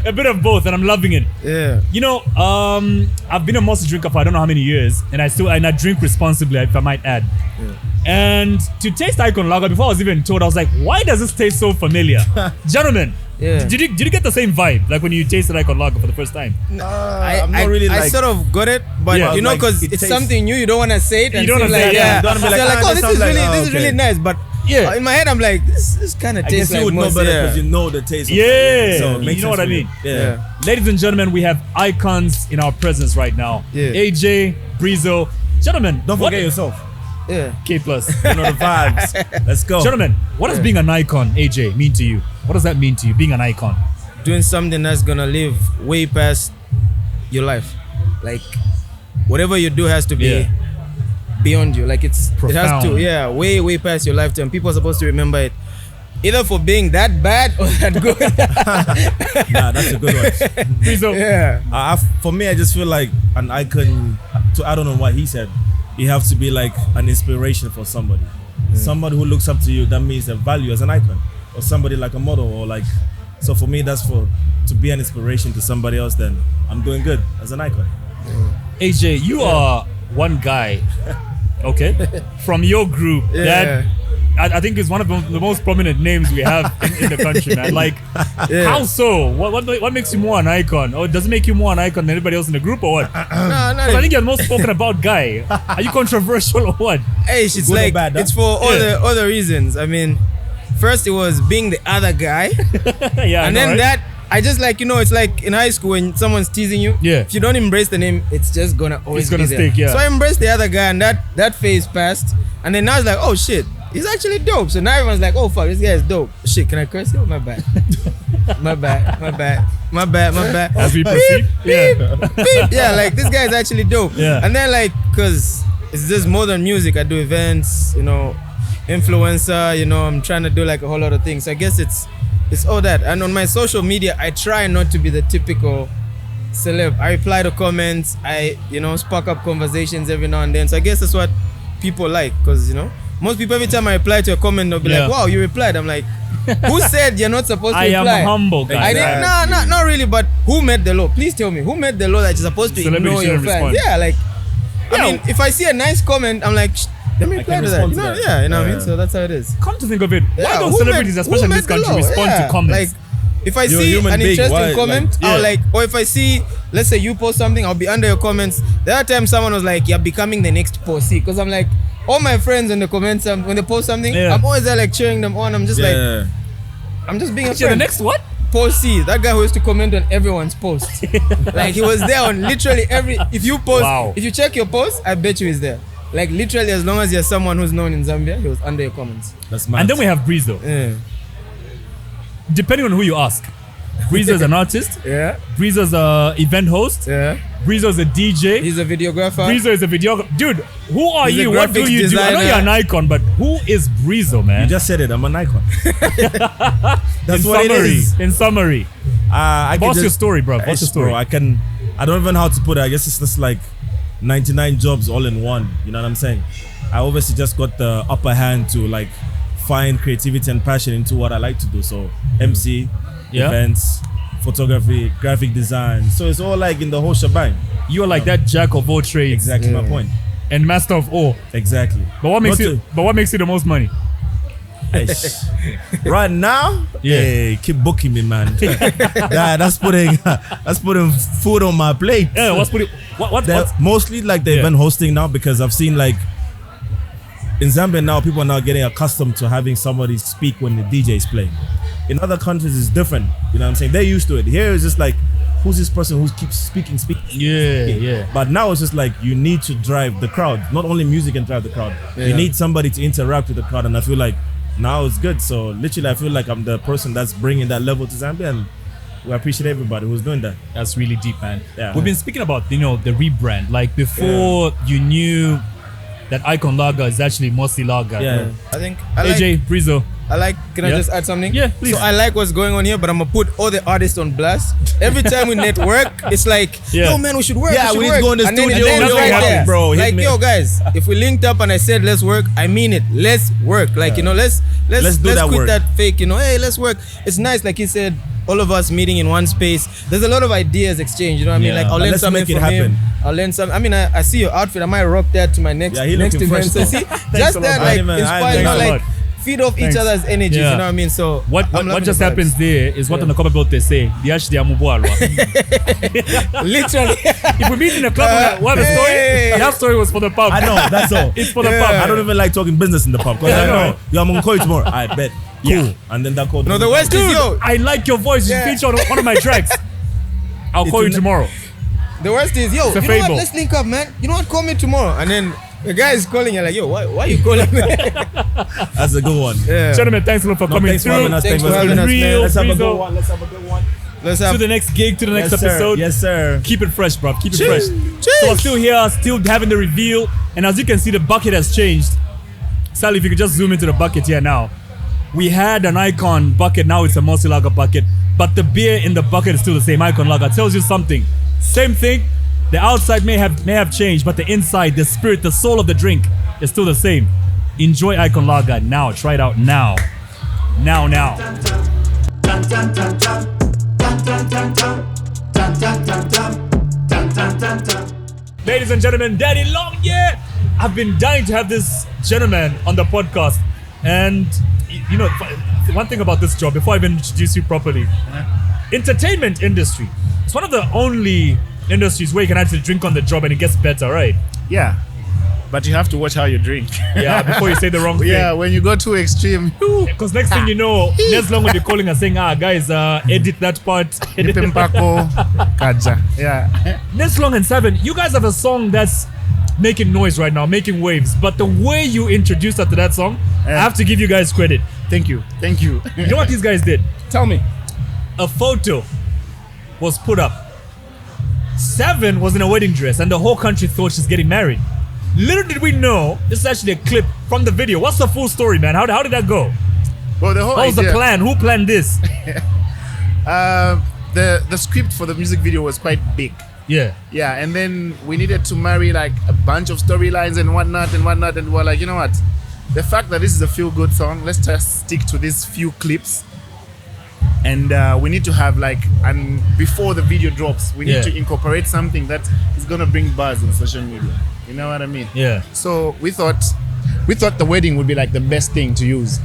A bit of both, and I'm loving it. Yeah. You know, I've been a Mosi drinker for I don't know how many years, and I drink responsibly, if I might add. And to taste Icon Lager, before I was even told, I was like, why does this taste so familiar? Gentlemen, Yeah. Did you get the same vibe like when you tasted Icon Lager for the first time? I'm not really I like. sort of got it, but Yeah. you know, Like, because it it's tastes- something new, you don't want to say it. You And don't seem wanna say it, like, yeah. yeah. Don't wanna be So like, like, ah, oh, this this sounds is like, really, oh, this is okay. really nice. But Yeah. in my head, I'm like, this kind of I tastes guess you like would know Mosi, better yeah. because you know the taste. Of Yeah. it. So it You makes know what sense I for you. mean? Yeah. Ladies and gentlemen, we have icons in our presence right now. Yeah. AJ, Breezo. Gentlemen, Don't what- forget yourself. Yeah. K plus. You know the vibes. Let's go. Gentlemen, what does being an icon, AJ, mean to you? What does that mean to you, being an icon? Doing something that's gonna live way past your life. Like whatever you do has to be Yeah. beyond you. Like it has Profound. to, yeah, way past your lifetime. People are supposed to remember it either for being that bad or that good. Nah, that's a good one. Breezo. Yeah. For me, I just feel like an icon. To I don't know what he said. You have to be like an inspiration for somebody. Somebody who looks up to you. That means their value as an icon, or somebody like a model, or like. So for me, that's to be an inspiration to somebody else. Then I'm doing good as an icon. AJ, you are one guy, okay, from your group that I think is one of the most prominent names we have in the country, man. Like, how so? What makes you more an icon? Or does it make you more an icon than anybody else in the group, or what? No, 'Cause I think you're the most spoken about guy. Are you controversial or what? Hey, it's Good or like bad, huh? it's for all Yeah. the other reasons. I mean, first it was being the other guy, Yeah, I and know, then right? that I just like, you know, it's like in high school when someone's teasing you. Yeah. If you don't embrace the name, it's just gonna always It's gonna be there. stick, yeah. So I embraced the other guy, and that phase passed, and then now it's like, oh shit, he's actually dope. So now everyone's like, oh fuck, this guy is dope. Shit, can I curse him? My bad. my bad. As we proceed, yeah. Beep. Yeah, like this guy is actually dope. Yeah. And then like, cause it's just more than music. I do events, you know, influencer, you know, I'm trying to do like a whole lot of things. So I guess it's all that. And on my social media, I try not to be the typical celeb. I reply to comments. I, you know, spark up conversations every now and then. So I guess that's what people like, cause you know, most people every time I reply to a comment, they'll be Yeah. like, "Wow, you replied." I'm like, "Who said you're not supposed to I am reply?" humble, guys. I didn't. Nah, not really. But who made the law? Please tell me who made the law that you're supposed to Celebrity ignore your shouldn't fans? respond. Yeah, like I Yeah. mean, if I see a nice comment, I'm like, let me reply can to that. respond You to know, that. yeah, you know what I mean. Yeah. So that's how it is. Come to think of it, why Yeah, don't who celebrities, made- especially in who this made the country, law? respond Yeah, to comments? Like, if I You're a see human an being. interesting Why, comment, like- I'll Yeah. like, or if I see, let's say you post something, I'll be under your comments. The other time someone was like, you're becoming the next Posi. Because I'm like, all my friends in the comments, when they post something, Yeah. I'm always there like cheering them on. I'm just like, Yeah. I'm just being a Actually, friend. the next what? Posi, that guy who used to comment on everyone's post. Like he was there on literally every. If you post, Wow. if you check your post, I bet you he's there. Like literally, as long as you're someone who's known in Zambia, he was under your comments. That's mad. And then we have Breezo. Yeah. Depending on who you ask, Breezo is an artist. Yeah. Breezo's a event host. Yeah. Breezo's a DJ. He's a videographer. Breezo is a video. Dude, who are He's a you? What do graphics you do? I know designer. you're an icon, but who is Breezo, man? You just said it. I'm an icon. That's in what summary, it is. in summary, I can what's your just- story, bro? What's your story? Bro, I don't even know how to put it. I guess it's just like 99 jobs all in one. You know what I'm saying? I obviously just got the upper hand to like find creativity and passion into what I like to do. So MC, Yeah. events, photography, graphic design. So it's all like in the whole shebang. You're like that jack of all trades Exactly my point. and master of all. Exactly. But what makes Not you? But what makes you the most money? Right now, Yeah. hey, keep booking me, man. Yeah, that's putting food on my plate. Yeah, what's pretty? What's Mostly like the Yeah. event hosting now, because I've seen like in Zambia now people are now getting accustomed to having somebody speak when the DJ is playing. In other countries it's different. You know what I'm saying? They're used to it. Here it's just like, who's this person who keeps speaking? Yeah. But now it's just like you need to drive the crowd. Not only music can drive the crowd. You need somebody to interact with the crowd, and I feel like now it's good. So literally I feel like I'm the person that's bringing that level to Zambia, and we appreciate everybody who's doing that. That's really deep, man. Yeah. We've been speaking about, the rebrand. Like before you knew that Icon Lager is actually Mosi Lager. Yeah. I think I like. AJ, Breezo. Can I Yeah. just add something? Yeah, please. So I like what's going on here, but I'm gonna put all the artists on blast. Every time we network, it's like, Yeah. yo man, we should work. Yeah, we we should need to work. go in the And then studio, it's nothing right happens, there. bro. Hit Like, me. yo guys, if we linked up and I said let's work, I mean it. Let's work. Like, you know, let's do that quit work. that fake, you know, hey, let's work. It's nice, like he said, all of us meeting in one space. There's a lot of ideas exchange, you know what I mean? Yeah. Like I'll But learn let's something make it from happen. him. I'll learn some. I mean, I see your outfit. I might rock that to my next Yeah, he next looking event. fresh So though. see, just a lot, that man. like Even I inspired, you know, thanks a like lot. feed off each other's energies. Yeah. You know what I mean? So What I'm loving just the vibes. happens there is what on the cover belt they say. Literally. If we meet in a club, we have a story. Hey. That story was for the pub. I know, that's all. It's for the I pub. don't even like talking business in the pub because Yeah, I I know. know. Yeah, I'm gonna call you tomorrow. I bet. Cool. Yeah. And then that call. No, the worst is yo. I like your voice. You Yeah. feature on one of my tracks. I'll call you tomorrow. The worst is yo. It's a You know what? fable. Let's link up, man. You know what? Call me tomorrow. And then the guy is calling. You're like, yo, why you calling me? That's a good one. Yeah. Gentlemen, thanks a lot for coming Thanks for through. having us. Thanks Thanks for for having us, man. Real Let's have a Frizo. good one. Let's have a good one. Let's To have the next gig, to the next Yes, sir. episode. Yes, sir. Keep it fresh, bro. Keep it Cheers. fresh. Cheers. So we're still here, still having the reveal. And as you can see, the bucket has changed. Sally, if you could just zoom into the bucket here now. We had an Icon bucket, now it's a Mosi Lager bucket. But the beer in the bucket is still the same. Icon Lager tells you something. Same thing. The outside may have changed, but the inside, the spirit, the soul of the drink is still the same. Enjoy Icon Lager now. Try it out now. Now. Ladies and gentlemen, Daddy Long, yeah! I've been dying to have this gentleman on the podcast. And, you know, one thing about this job, before I even introduce you properly, entertainment industry. It's one of the only industries where you can actually drink on the job and it gets better, right? Yeah, but you have to watch how you drink. Yeah, before you say the wrong thing. Yeah, when you go too extreme, Because next thing you know, Neslong will be calling and saying, guys, edit that part. Pimpako, Kaja. Yeah. Neslong and Seven, you guys have a song that's making noise right now, making waves. But the way you introduced us to that song, I have to give you guys credit. Thank you. You know what these guys did? Tell me. A photo was put up. Seven was in a wedding dress and the whole country thought she's getting married. Little did we know, this is actually a clip from the video. What's the full story, man? How did that go? Well, the whole What was idea, the plan? Who planned this? the script for the music video was quite big. Yeah. Yeah, and then we needed to marry like a bunch of storylines and whatnot, and we're like, you know what? The fact that this is a feel-good song, let's just stick to these few clips. And we need to have like, and before the video drops, we need to incorporate something that is gonna bring buzz on social media. You know what I mean? Yeah. So we thought the wedding would be like the best thing to use.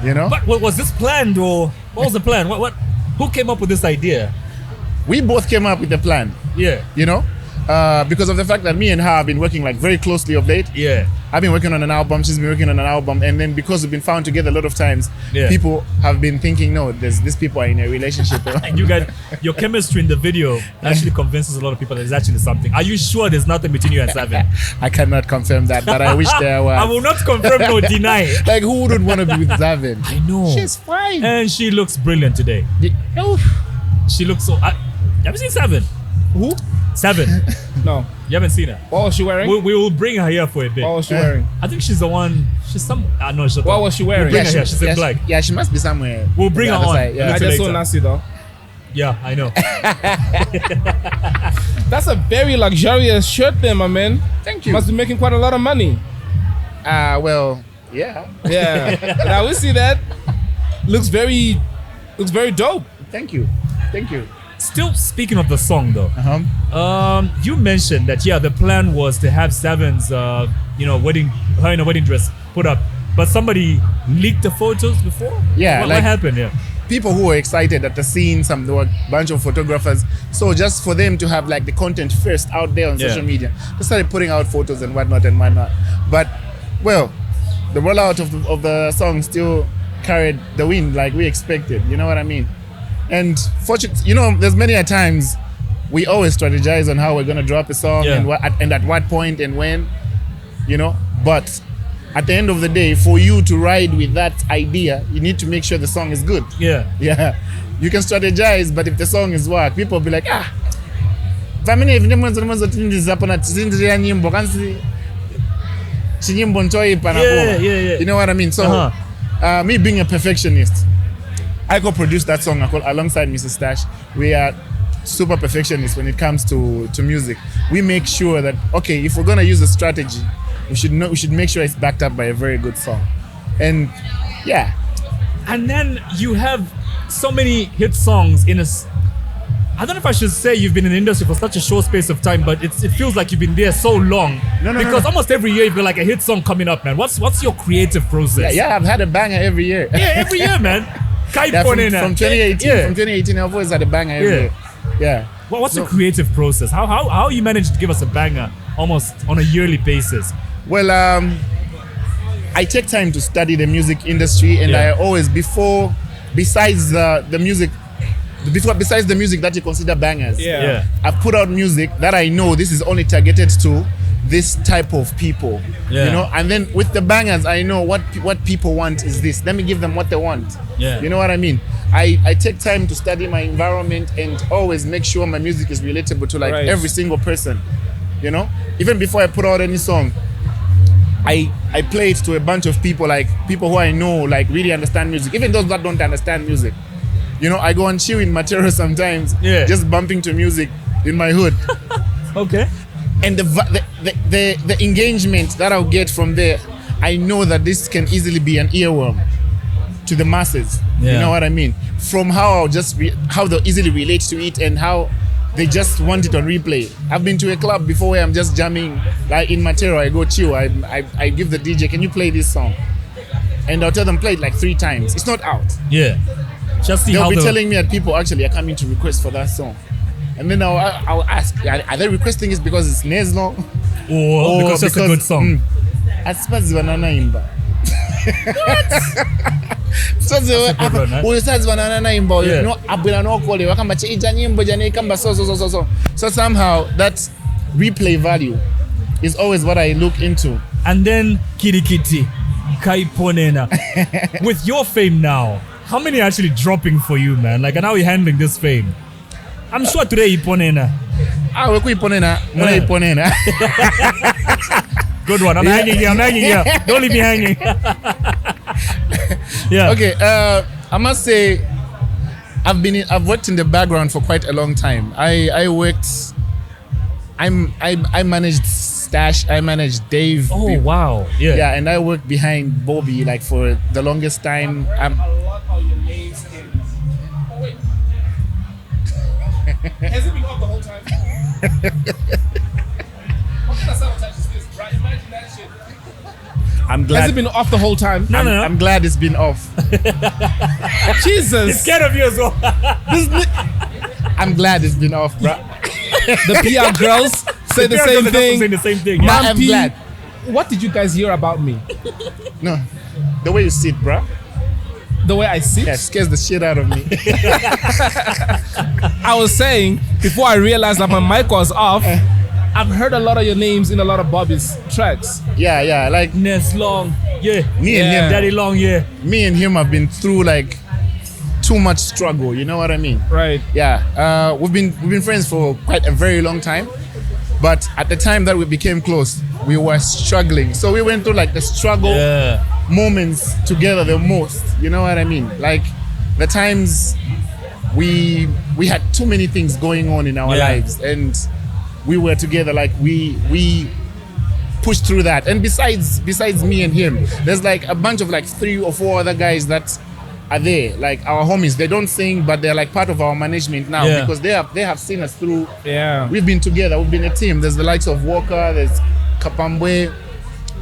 You know? But was this planned or what was the plan? Who came up with this idea? We both came up with the plan. Yeah. You know? Because of the fact that me and her have been working like very closely of late. Yeah. I've been working on an album, she's been working on an album, and then because we've been found together a lot of times, Yeah. people have been thinking, no, these people are in a relationship. And you guys, your chemistry in the video actually convinces a lot of people that there's actually something. Are you sure there's nothing between you and Seven? I cannot confirm that, but I wish there was. I will not confirm nor deny. Like, who wouldn't want to be with Zavin? I know. She's fine. And she looks brilliant today. She looks so. You haven't seen Seven? Who? Seven. No. You haven't seen her? What was she wearing? We will bring her here for a bit. What was she wearing? I think she's the one. She's some. No, she's What was she wearing? We'll bring her here. She's in black. Yeah, she must be somewhere. We'll bring her on the on. other side, yeah. A I little just saw later. Nasi though. Yeah, I know. That's a very luxurious shirt there, my man. Thank you. Must be making quite a lot of money. Well, yeah. Yeah. Now we see that. Looks very dope. Thank you. Thank you. Still speaking of the song though, you mentioned that the plan was to have Seven's her in a wedding dress put up, but somebody leaked the photos before. Yeah, what like- happened? Yeah, People who were excited at the scene, there were a bunch of photographers. So just for them to have like the content first out there on social media, they started putting out photos and whatnot. But well, the rollout of the song still carried the wind like we expected. You know what I mean? And fortunately, there's many a times we always strategize on how we're gonna drop a song and at what point and when, But at the end of the day, for you to ride with that idea, you need to make sure the song is good. yeah. Yeah, you can strategize, but if the song is whack, people will be like, You know what I mean? So, me being a perfectionist, I co-produced that song alongside Mrs. Stash. We are super perfectionists when it comes to music. We make sure that, okay, if we're gonna use a strategy, we should make sure it's backed up by a very good song. And yeah. And then you have so many hit songs in I don't know if I should say you've been in the industry for such a short space of time, but it feels like you've been there so long. Because almost every year you've got like a hit song coming up, man. What's your creative process? Yeah, I've had a banger every year. Yeah, every year, man. From 2018, from 2018, I've always had a banger every year. Yeah. Well, what's the creative process? How you manage to give us a banger almost on a yearly basis? Well, I take time to study the music industry, and I always besides the music that you consider bangers, I put out music that I know this is only targeted to this type of people, you know. And then with the bangers, I know what people want is this. Let me give them what they want. You know what I mean? I take time to study my environment and always make sure my music is relatable to like every single person. You know, even before I put out any song, I play it to a bunch of people, like people who I know like really understand music, even those that don't understand music. You know, I go and chill in material sometimes, just bumping to music in my hood. Okay. And the engagement that I'll get from there, I know that this can easily be an earworm to the masses. You know what I mean? From how I'll just how they'll easily relate to it and how they just want it on replay. I've been to a club before where I'm just jamming, like in material. I go chill. I give the DJ, can you play this song? And I'll tell them play it like 3 times. It's not out. Yeah. Just see they'll be telling me that people actually are coming to request for that song. And then I'll ask, are they requesting it because it's Neslo? Or because it's a good song? Asipaziwa nanaimba. So somehow that replay value is always what I look into. And then Kirikiti, Kaiponena. With your fame now, how many are actually dropping for you, man? Like, and how are you handling this fame? I'm sure today Iponena. Good one. I'm hanging here. Don't leave me hanging. Yeah. Okay. I must say, I've worked in the background for quite a long time. I managed Stash. I managed Dave. Oh wow. Yeah. Yeah, and I worked behind Bobby like for the longest time. Has it been off the whole time? I'm glad. Has it been off the whole time? No. I'm glad it's been off. Jesus. He's scared of you as well. I'm glad it's been off, bro. The PR girls say the same thing. Saying the same thing. Yeah. I'm glad. What did you guys hear about me? No, the way you sit, bro. The way I sit? Yeah, scares the shit out of me. I was saying, before I realized that my mic was off, I've heard a lot of your names in a lot of Bobby's tracks. Yeah, like Ness Long, me and him, Daddy Long, me and him have been through like too much struggle. You know what I mean? Right. Yeah. We've been friends for quite a very long time, but at the time that we became close, we were struggling. So we went through like the struggle moments together the most. You know what I mean? Like the times we had too many things going on in our lives, and we were together. Like we pushed through that. And besides me and him, there's like a bunch of like 3 or 4 other guys that are there, like our homies. They don't sing, but they're like part of our management now because they have seen us through. Yeah, we've been together. We've been a team. There's the likes of Walker. There's Kapambwe.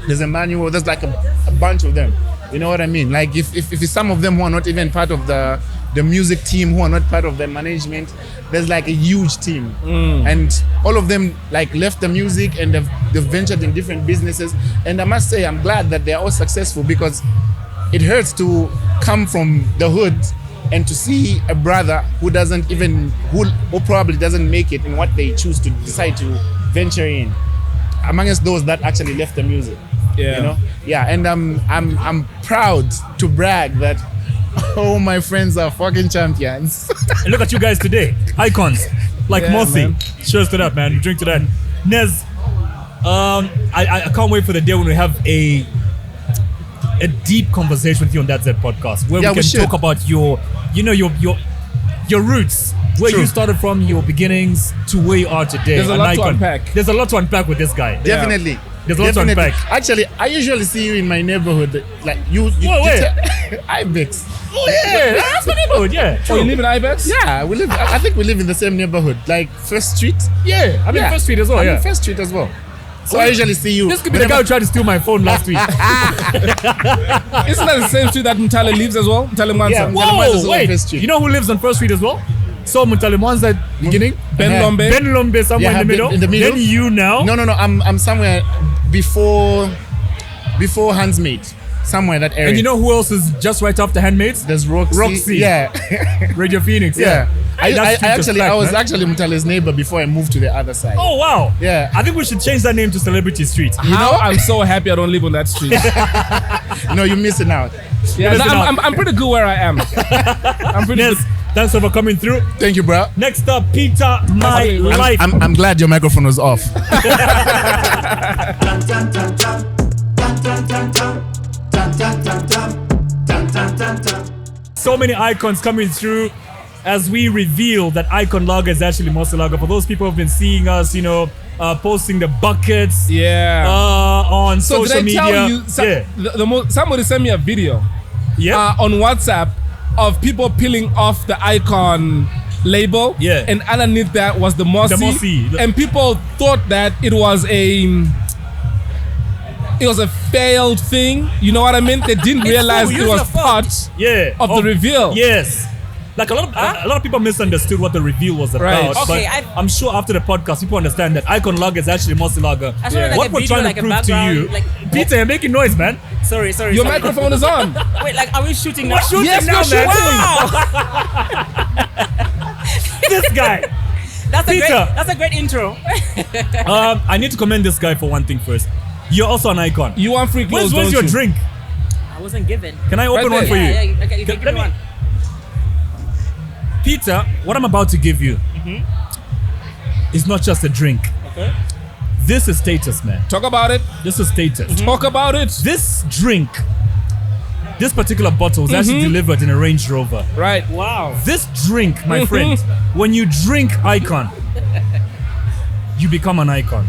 There's Emmanuel. There's like a bunch of them. You know what I mean? Like if it's some of them who are not even part of the music team, who are not part of the management, there's like a huge team. And all of them like left the music and they've ventured in different businesses. And I must say, I'm glad that they're all successful, because it hurts to come from the hood and to see a brother who probably doesn't make it in what they choose to decide to venture in, amongst those that actually left the music. Yeah. You know? Yeah, and I'm proud to brag that all my friends are fucking champions. And look at you guys today, icons like Mosi. Man. Cheers to that, man. Drink to that. Nez, I can't wait for the day when we have a deep conversation with you on That Z podcast, where we can talk about your roots, where you started from, your beginnings to where you are today. There's a lot to unpack. There's a lot to unpack with this guy. Definitely. There's lots to Definitely. unpack. Actually, I usually see you in my neighborhood. Like you Ibex. Oh yeah, that's my neighborhood. Yeah. Oh, you live in Ibex? Yeah, we live. I think we live in the same neighborhood, like First Street. Yeah, I'm in Yeah. First Street as well. I'm Yeah. in First Street as well. So I usually see you. This could be the guy who tried to steal my phone last week. Isn't that the same street that Mutale lives as well? Mutale Mwanza? Yeah. Whoa, wait. First Street. You know who lives on First Street as well? So Mutale Mwanza at beginning. Ben Yeah. Lombe. Ben Lombe somewhere Yeah, in the middle. in the middle. Then you now. No. I'm somewhere before Handsmaid. Somewhere that area. And you know who else is just right after Handmaids? There's Roxy. Roxy. Yeah. Radio Phoenix. Yeah. I That street is packed, was man. actually Mutale's neighbor before I moved to the other side. Oh wow. Yeah. I think we should change that name to Celebrity Street. How? I'm so happy I don't live on that street. No, you're missing out. Yeah, Listen up. I'm pretty good where I am. I'm pretty Yes. good. Thanks for coming through. Thank you, bro. Next up, Peter, my life. I'm glad your microphone was off. So many icons coming through as we reveal that Icon Lager is actually Mosi Lager. For those people who've been seeing us, posting the buckets on So social did I media. tell you? Somebody sent me a video on WhatsApp of people peeling off the Icon label. Yeah. And underneath that was the Mosi. The Mosi. And people thought that it was a failed thing. You know what I mean? They didn't realize cool. it Use was your phone. part of the reveal. Yes. Like a lot of people misunderstood what the reveal was about. Right. Okay, but I'm sure after the podcast, people understand that Icon Lager is actually Mosi Lager. I saw like What a we're video, trying like to a prove to background, you, like- Peter, you're making noise, man. Sorry. Your microphone is on. Wait, like, are we shooting now? We're shooting Yes, now, we're man. shooting. This guy. That's Peter. that's a great intro. I need to commend this guy for one thing first. You're also an icon. You want free clothes, Where's don't your you? drink? I wasn't given. Can I open Right one for there. you? Yeah, okay, you can give Let me me- one. Peter, what I'm about to give you is not just a drink. Okay. This is status, man. Talk about it. This is status. Talk about it. This drink, this particular bottle was actually delivered in a Range Rover. Right. Wow. This drink, my friend, when you drink Icon, you become an icon.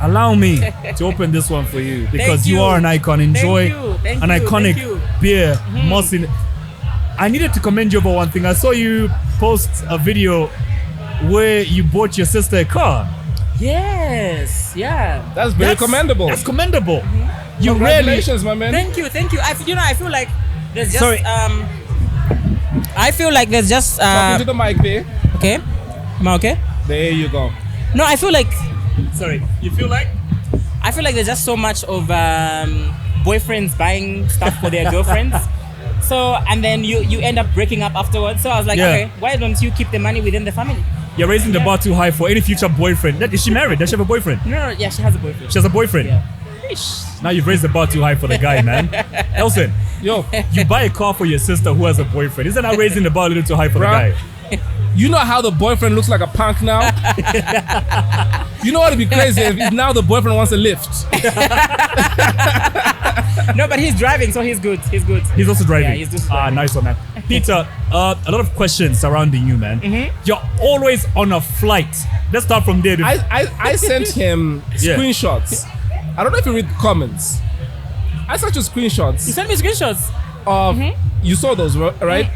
Allow me to open this one for you because you you. are an icon. Enjoy Thank an you, iconic thank you. beer. Mosi. I needed to commend you for one thing. I saw you post a video where you bought your sister a car. Yes. Yeah. That's very commendable. That's commendable. You really. Congratulations, my man. Thank you. I feel like there's just Sorry. I feel like there's just Talking to the mic there. okay. Am I okay? There you go. No, I feel like Sorry. You feel like? there's just so much of boyfriends buying stuff for their girlfriends. So and then you end up breaking up afterwards. So I was like, Yeah. okay, why don't you keep the money within the family? You're raising the bar too high for any future boyfriend. Is she married? Does she have a boyfriend? No, yeah, she has a boyfriend. She has a boyfriend. Yeah. Now you've raised the bar too high for the guy, man. Elson, Yo, you buy a car for your sister who has a boyfriend. Isn't that raising the bar a little too high for Bruh. the guy? you know how the boyfriend looks like a punk now? You know what would be crazy if now the boyfriend wants a lift. No, but he's driving, so he's good. He's good. He's also driving. Yeah, he's just driving. Nice one, man. Peter, a lot of questions surrounding you, man. You're always on a flight. Let's start from there. I sent him Yeah. screenshots. I don't know if you read the comments. I sent you You screenshots sent me screenshots. of you saw those, right?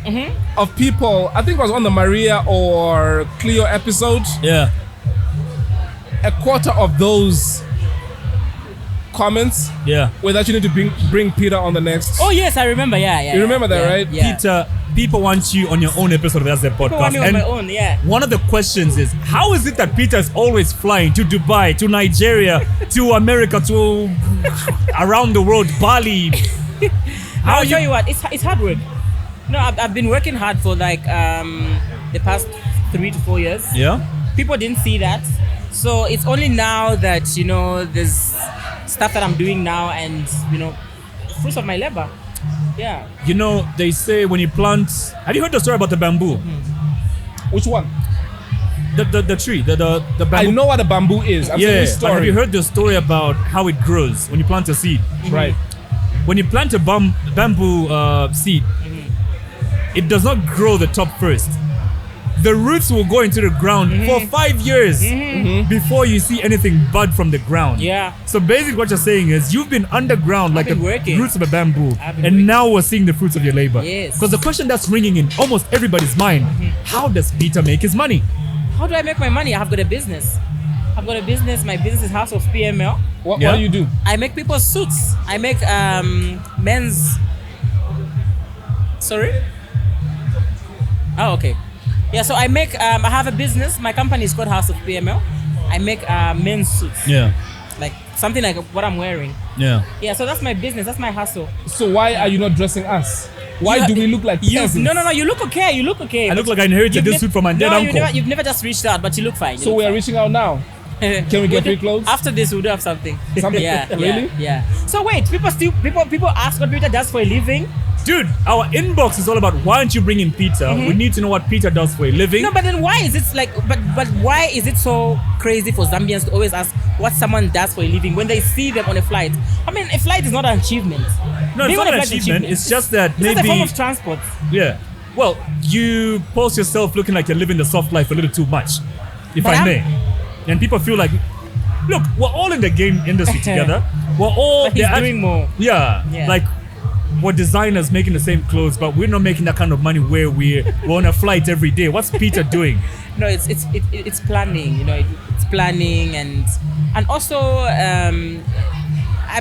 Of people. I think it was on the Maria or Cleo episode. Yeah. A quarter of those comments Yeah. were that you need to bring Peter on the next. Oh yes, I remember. Yeah. You remember that, yeah, right? Yeah. Peter, people want you on your own episode of That's the People Podcast. want me on And my own. Yeah. one of the questions is, how is it that Peter is always flying to Dubai, to Nigeria, to America, to around the world, Bali? How I'll tell you what, it's hard work. No, I've been working hard for like the past 3 to 4 years. Yeah. People didn't see that, so it's only now that there's stuff that I'm doing now, and fruits of my labor. Yeah. They say when you plant. Have you heard the story about the bamboo? Which one? The tree, the bamboo. I know what a bamboo is. I'm saying Yeah, this but story. have you heard the story about how it grows when you plant a seed? Right. When you plant a bamboo seed, it does not grow the top first. the roots will go into the ground for 5 years before you see anything bud from the ground. Yeah. So basically what you're saying is you've been underground like the been working. roots of a bamboo, been and now we're seeing the fruits of your labor. Yes. Because the question that's ringing in almost everybody's mind, how does Peter make his money? How do I make my money? I've got a business. My business is House of PML. What do you do? I make people's suits. I make men's. Sorry? Oh, okay. Yeah, so I make, I have a business. My company is called House of PML. I make men's suits. Yeah. Like something like what I'm wearing. Yeah. Yeah, so that's my business. That's my hustle. So why are you not dressing us? Why do we look like peasants? No. You look okay. I look like I inherited this suit from my dead uncle. You've never just reached out, but you look fine. So we are reaching out now. Can we get free clothes? After this, we'll do have something. Yeah. Really? Yeah. So wait, people ask what Peter does for a living. Dude, our inbox is all about why aren't you bringing Peter? We need to know what Peter does for a living. No, but then why is it like? But why is it so crazy for Zambians to always ask what someone does for a living when they see them on a flight? I mean, a flight is not an achievement. No, it's not an achievement. It's just that maybe it's a form of transport. Yeah. Well, you post yourself looking like you're living the soft life a little too much, if I may. And people feel like, look, we're all in the game industry together. We're all But he's doing more. Yeah. Like we're designers making the same clothes, but we're not making that kind of money where we're on a flight every day. What's Peter doing? No, it's planning. You know, it's planning and also I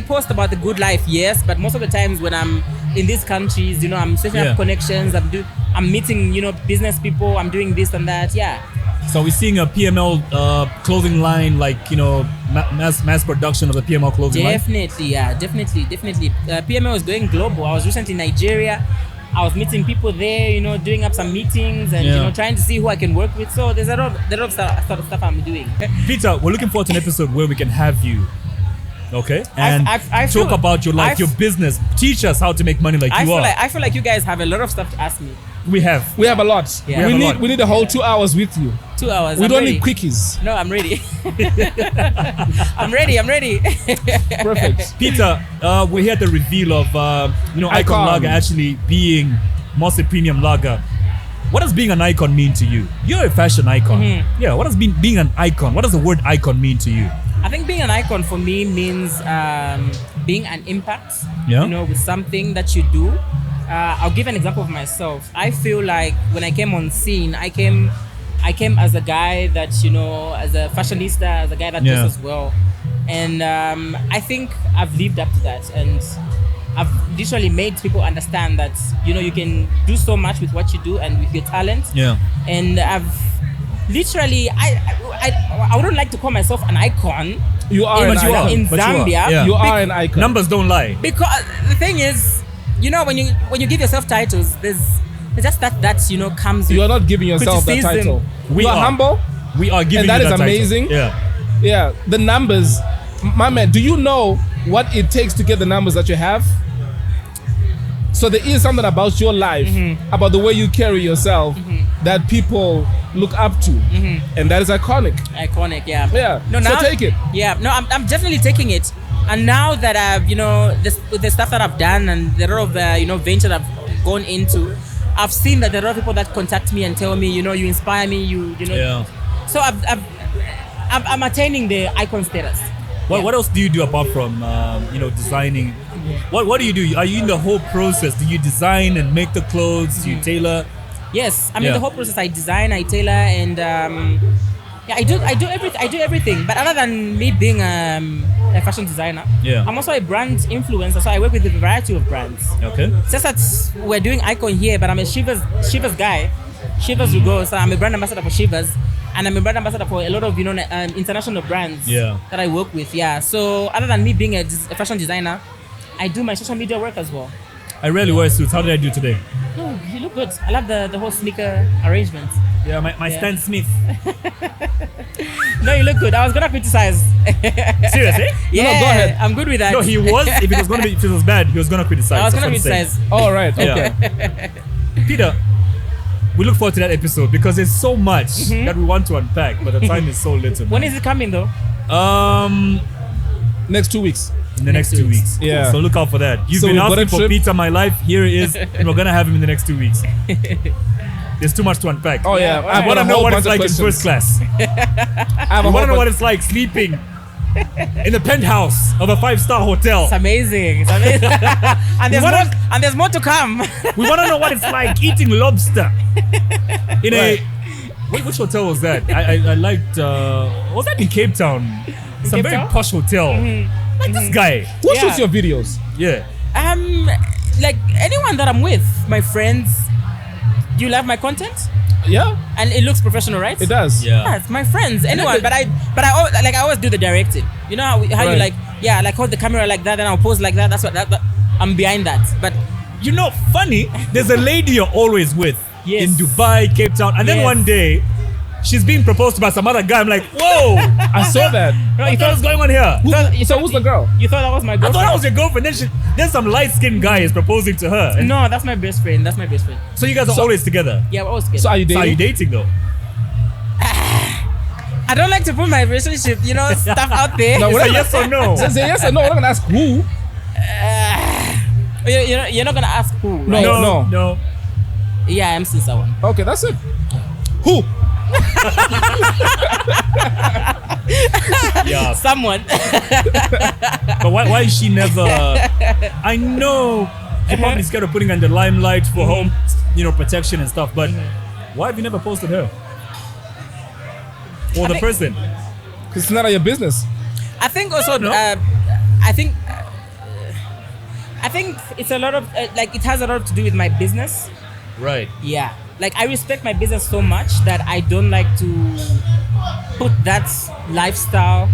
post about the good life, yes, but most of the times when I'm in these countries, you know, I'm setting up connections. I'm meeting, you know, business people. I'm doing this and that. Yeah. So we're seeing a PML clothing line, like, you know, mass production of the PML clothing line? Definitely. PML is going global. I was recently in Nigeria. I was meeting people there, you know, doing up some meetings and, you know, trying to see who I can work with. So there's a lot of stuff I'm doing. Peter, we're looking forward to an episode where we can have you, okay? And I talk about your life, your business. Teach us how to make money I feel like you guys have a lot of stuff to ask me. We have a lot. Yeah. We need a whole 2 hours with you. 2 hours. We don't need quickies. No, I'm ready. I'm ready. Perfect. Peter, we're here at the reveal of Icon Lager actually being Mosi Premium Lager. What does being an icon mean to you? You're a fashion icon. Yeah. What does being an icon? What does the word icon mean to you? I think being an icon for me means being an impact. Yeah. You know, with something that you do. I'll give an example of myself. I feel like when I came on scene, I came as a guy that, you know, as a fashionista, as a guy that dresses well. And I think I've lived up to that. And I've literally made people understand that, you know, you can do so much with what you do and with your talent. Yeah. And I've literally, I wouldn't like to call myself an icon. You are an icon. In Zambia. You are an icon. Numbers don't lie. Because the thing is, you know, when you give yourself titles, there's just that you know comes. You are not giving yourself that title. We are humble. We are giving, and that you is amazing. Title. Yeah. The numbers, my man. Do you know what it takes to get the numbers that you have? So there is something about your life, about the way you carry yourself, that people look up to, and that is iconic. Iconic, yeah. Yeah. No, now, so take it. Yeah. No, I'm definitely taking it. And now that I've, you know, the stuff that I've done and the lot of, you know, venture that I've gone into, I've seen that there are a lot of people that contact me and tell me, you know, you inspire me, you know. Yeah. So I'm attaining the icon status. What else do you do apart from, you know, designing? What do you do? Are you in the whole process? Do you design and make the clothes? Do you tailor? Yes. I mean, the whole process, I design, I tailor, and I do everything. But other than me being a fashion designer, I'm also a brand influencer, so I work with a variety of brands. Okay. It's just that we're doing Icon here, but I'm a Shivers guy. Shivers will go, so I'm a brand ambassador for Shivers, and I'm a brand ambassador for a lot of, you know, international brands that I work with. Yeah. So other than me being a fashion designer, I do my social media work as well. I rarely wear suits. How did I do today? No, you look good. I love the whole sneaker arrangement. Yeah, my Stan Smith. No, you look good. I was gonna criticize. Seriously? Yeah, no, go ahead. I'm good with that. No, he was. If it was bad, he was gonna criticize. I was gonna criticize. All right. Okay. Yeah. Peter, we look forward to that episode because there's so much that we want to unpack, but the time is so little. When is it coming though? Next 2 weeks. In the next 2 weeks. Yeah. So look out for that. You've been asking for Peter My Life. Here he is. And we're gonna have him in the next 2 weeks. there's too much to unpack. Oh yeah, Yeah, I want to know what it's like in first class. I have I a want to know whole what it's like sleeping in the penthouse of a 5-star hotel. It's amazing. It's amazing. and there's more to come. We want to know what it's like eating lobster in a. Which hotel was that? I liked. Was that in Cape Town? Some Cape very Town? posh hotel. Like this guy. Who Yeah. shoots your videos? Yeah. Like anyone that I'm with, my friends. Do you love my content? Yeah, And it looks professional, right? it does. Yeah, it's my friends, anyone. But I always do the directing. You know how you Right. like, yeah, like hold the camera like that, and I'll pose like that. That's what I'm behind that. But You know, funny. There's a lady you're always with Yes. in Dubai, Cape Town, and then Yes. one day she's being proposed to by some other guy. I'm like, whoa! I saw that. What the hell's going on here? So who's the girl? you thought that was my I thought girlfriend? that was your girlfriend. Then some light-skinned guy is proposing to her. And No, that's my best friend. That's my best friend. so you guys are always together. Yeah, we're always together. So are you So are you dating? dating though? I don't like to put my relationship, stuff out there. No, It's we're a not yes or no. Say yes or no. We're not gonna ask who. You're not gonna ask who, No. right? no. Yeah, I'm still someone. Okay, that's it. Who? Yeah. Someone. But why is she never? I know you're probably scared of putting her in the limelight for home, protection and stuff. But why have you never posted her? Or the person? Because it's none of your business. I think also, No. I think it's a lot of it has a lot to do with my business. Right. Yeah, like I respect my business so much that I don't like to put that lifestyle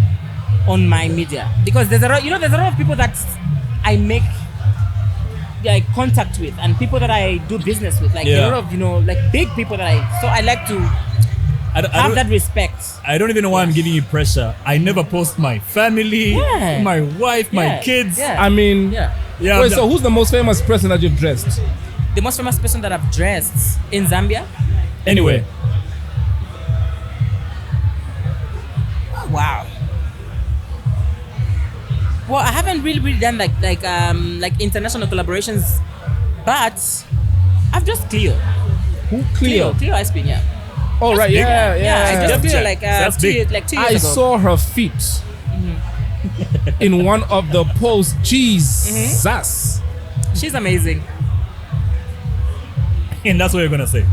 on my media because there's a lot of people that I make like contact with and people that I do business with, like Yeah. a lot of like big people that I like to I have that respect. I don't even know why I'm giving you pressure. I never post my family, Yeah. my wife, my Yeah. kids. Yeah. I mean, Yeah. Yeah, wait. So who's the most famous person that you've dressed? The most famous person that I've dressed in Zambia. Anyway, Wow. Well, I haven't really done like international collaborations, but I've just Cleo. Who? Cleo. Cleo Ice Cream, yeah. Oh right, yeah. I just Def Cleo Jam. like That's 2 big. years, like 2 years I ago. saw her feet in one of the posts. Jesus. She's amazing. and that's what you're gonna say.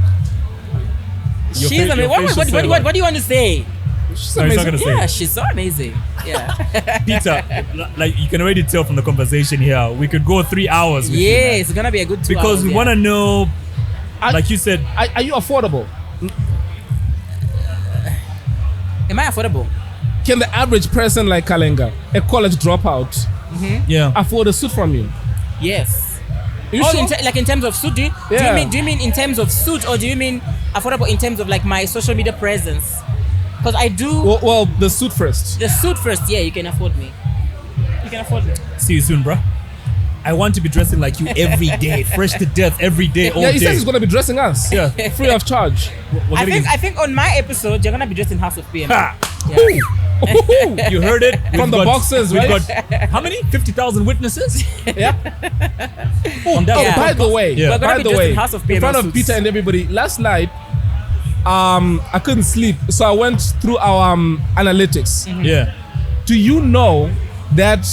Your She's fa- amazing. your What, facial what, what, say what, what do you want to say? She's No, he's not amazing. gonna say. Yeah, she's so amazing. Yeah. Peter, like you can already tell from the conversation here, we could go 3 hours with you, Yeah, man. it's gonna be a good 2 Because hours, we yeah. want to know, I- like you said, Are you affordable? Am I affordable? Can the average person like Kalenga, a college dropout, yeah. afford a suit from you? Yes. You Oh, sure? like in terms of suit, do Yeah. you mean in terms of suit, or do you mean affordable in terms of like my social media presence? Because I do Well, the suit first. the suit first. Yeah, you can afford me. You can afford me. See you soon, bro. I want to be dressing like you every day, fresh to death every day, all Yeah, he day. says he's gonna be dressing us. Yeah. Free of charge. We're getting I think on my episode you're gonna be dressed in House of PM. Ha! Yeah. You heard it From the boxes, we've right? got how many? 50,000 witnesses. Yeah. On that Oh, Yeah. by the way, Yeah. We're gonna by be the dressed way, in House of in PML front of suits. Peter and everybody, last night, I couldn't sleep, so I went through our analytics. Yeah. Do you know that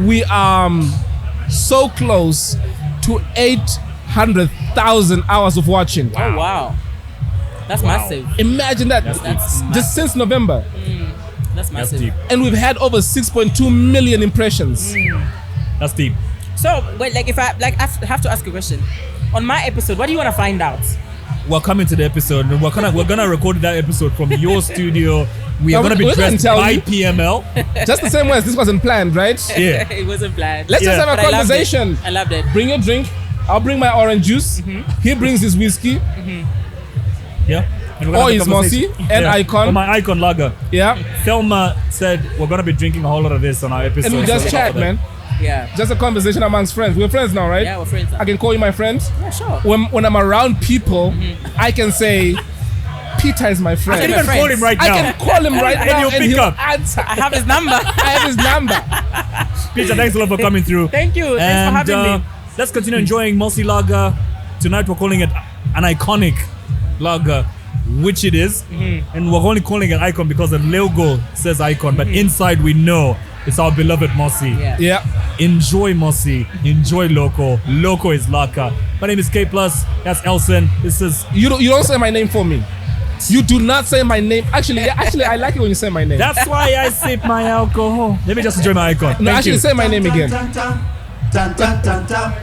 we are so close to 800,000 hours of watching? Oh wow. That's massive. Imagine that. That's Just since November. That's That's massive. deep. And we've had over 6.2 million impressions. That's deep. So wait, like if I have to ask a question. On my episode, what do you want to find out? We're coming to the episode. We're gonna record that episode from your studio. We are No, gonna be we didn't dressed tell by you. PML. Just the same way as this wasn't planned, right? Yeah. It wasn't planned. Let's Yeah. just have But a I loved it. conversation. I loved it. Bring your drink. I'll bring my orange juice. He brings his whiskey. Yeah. And we're gonna Or have a his conversation. Mosi and Icon. Or my Icon lager. Yeah. Thelma said we're gonna be drinking a whole lot of this on our episode. And we so just look out chat, for that. man. Yeah. Just a conversation amongst friends. We're friends now, right? Yeah, we're friends now. I can call you my friend. Yeah, sure. When I'm around people, I can say, Peter is my I friend. can even friends. call him right I now. can call him right And now he'll and pick he'll up. answer. I have his number. I have his number. Peter, thanks a lot for coming through. Thank you. Thanks for having me. Let's continue enjoying Mosi Lager. Tonight we're calling it an iconic lager, which it is. And we're only calling it Icon because the logo says Icon, but inside we know it's our beloved Mosi. Yeah. Enjoy Mosi, enjoy Loco. Loco is Laka. My name is K+, that's Elson. This is... You don't say my name for me. You do not say my name. Actually, I like it when you say my name. That's why I sip my alcohol. Let me just enjoy my Icon. No, Thank actually you. say my name again. Dun dun dun dun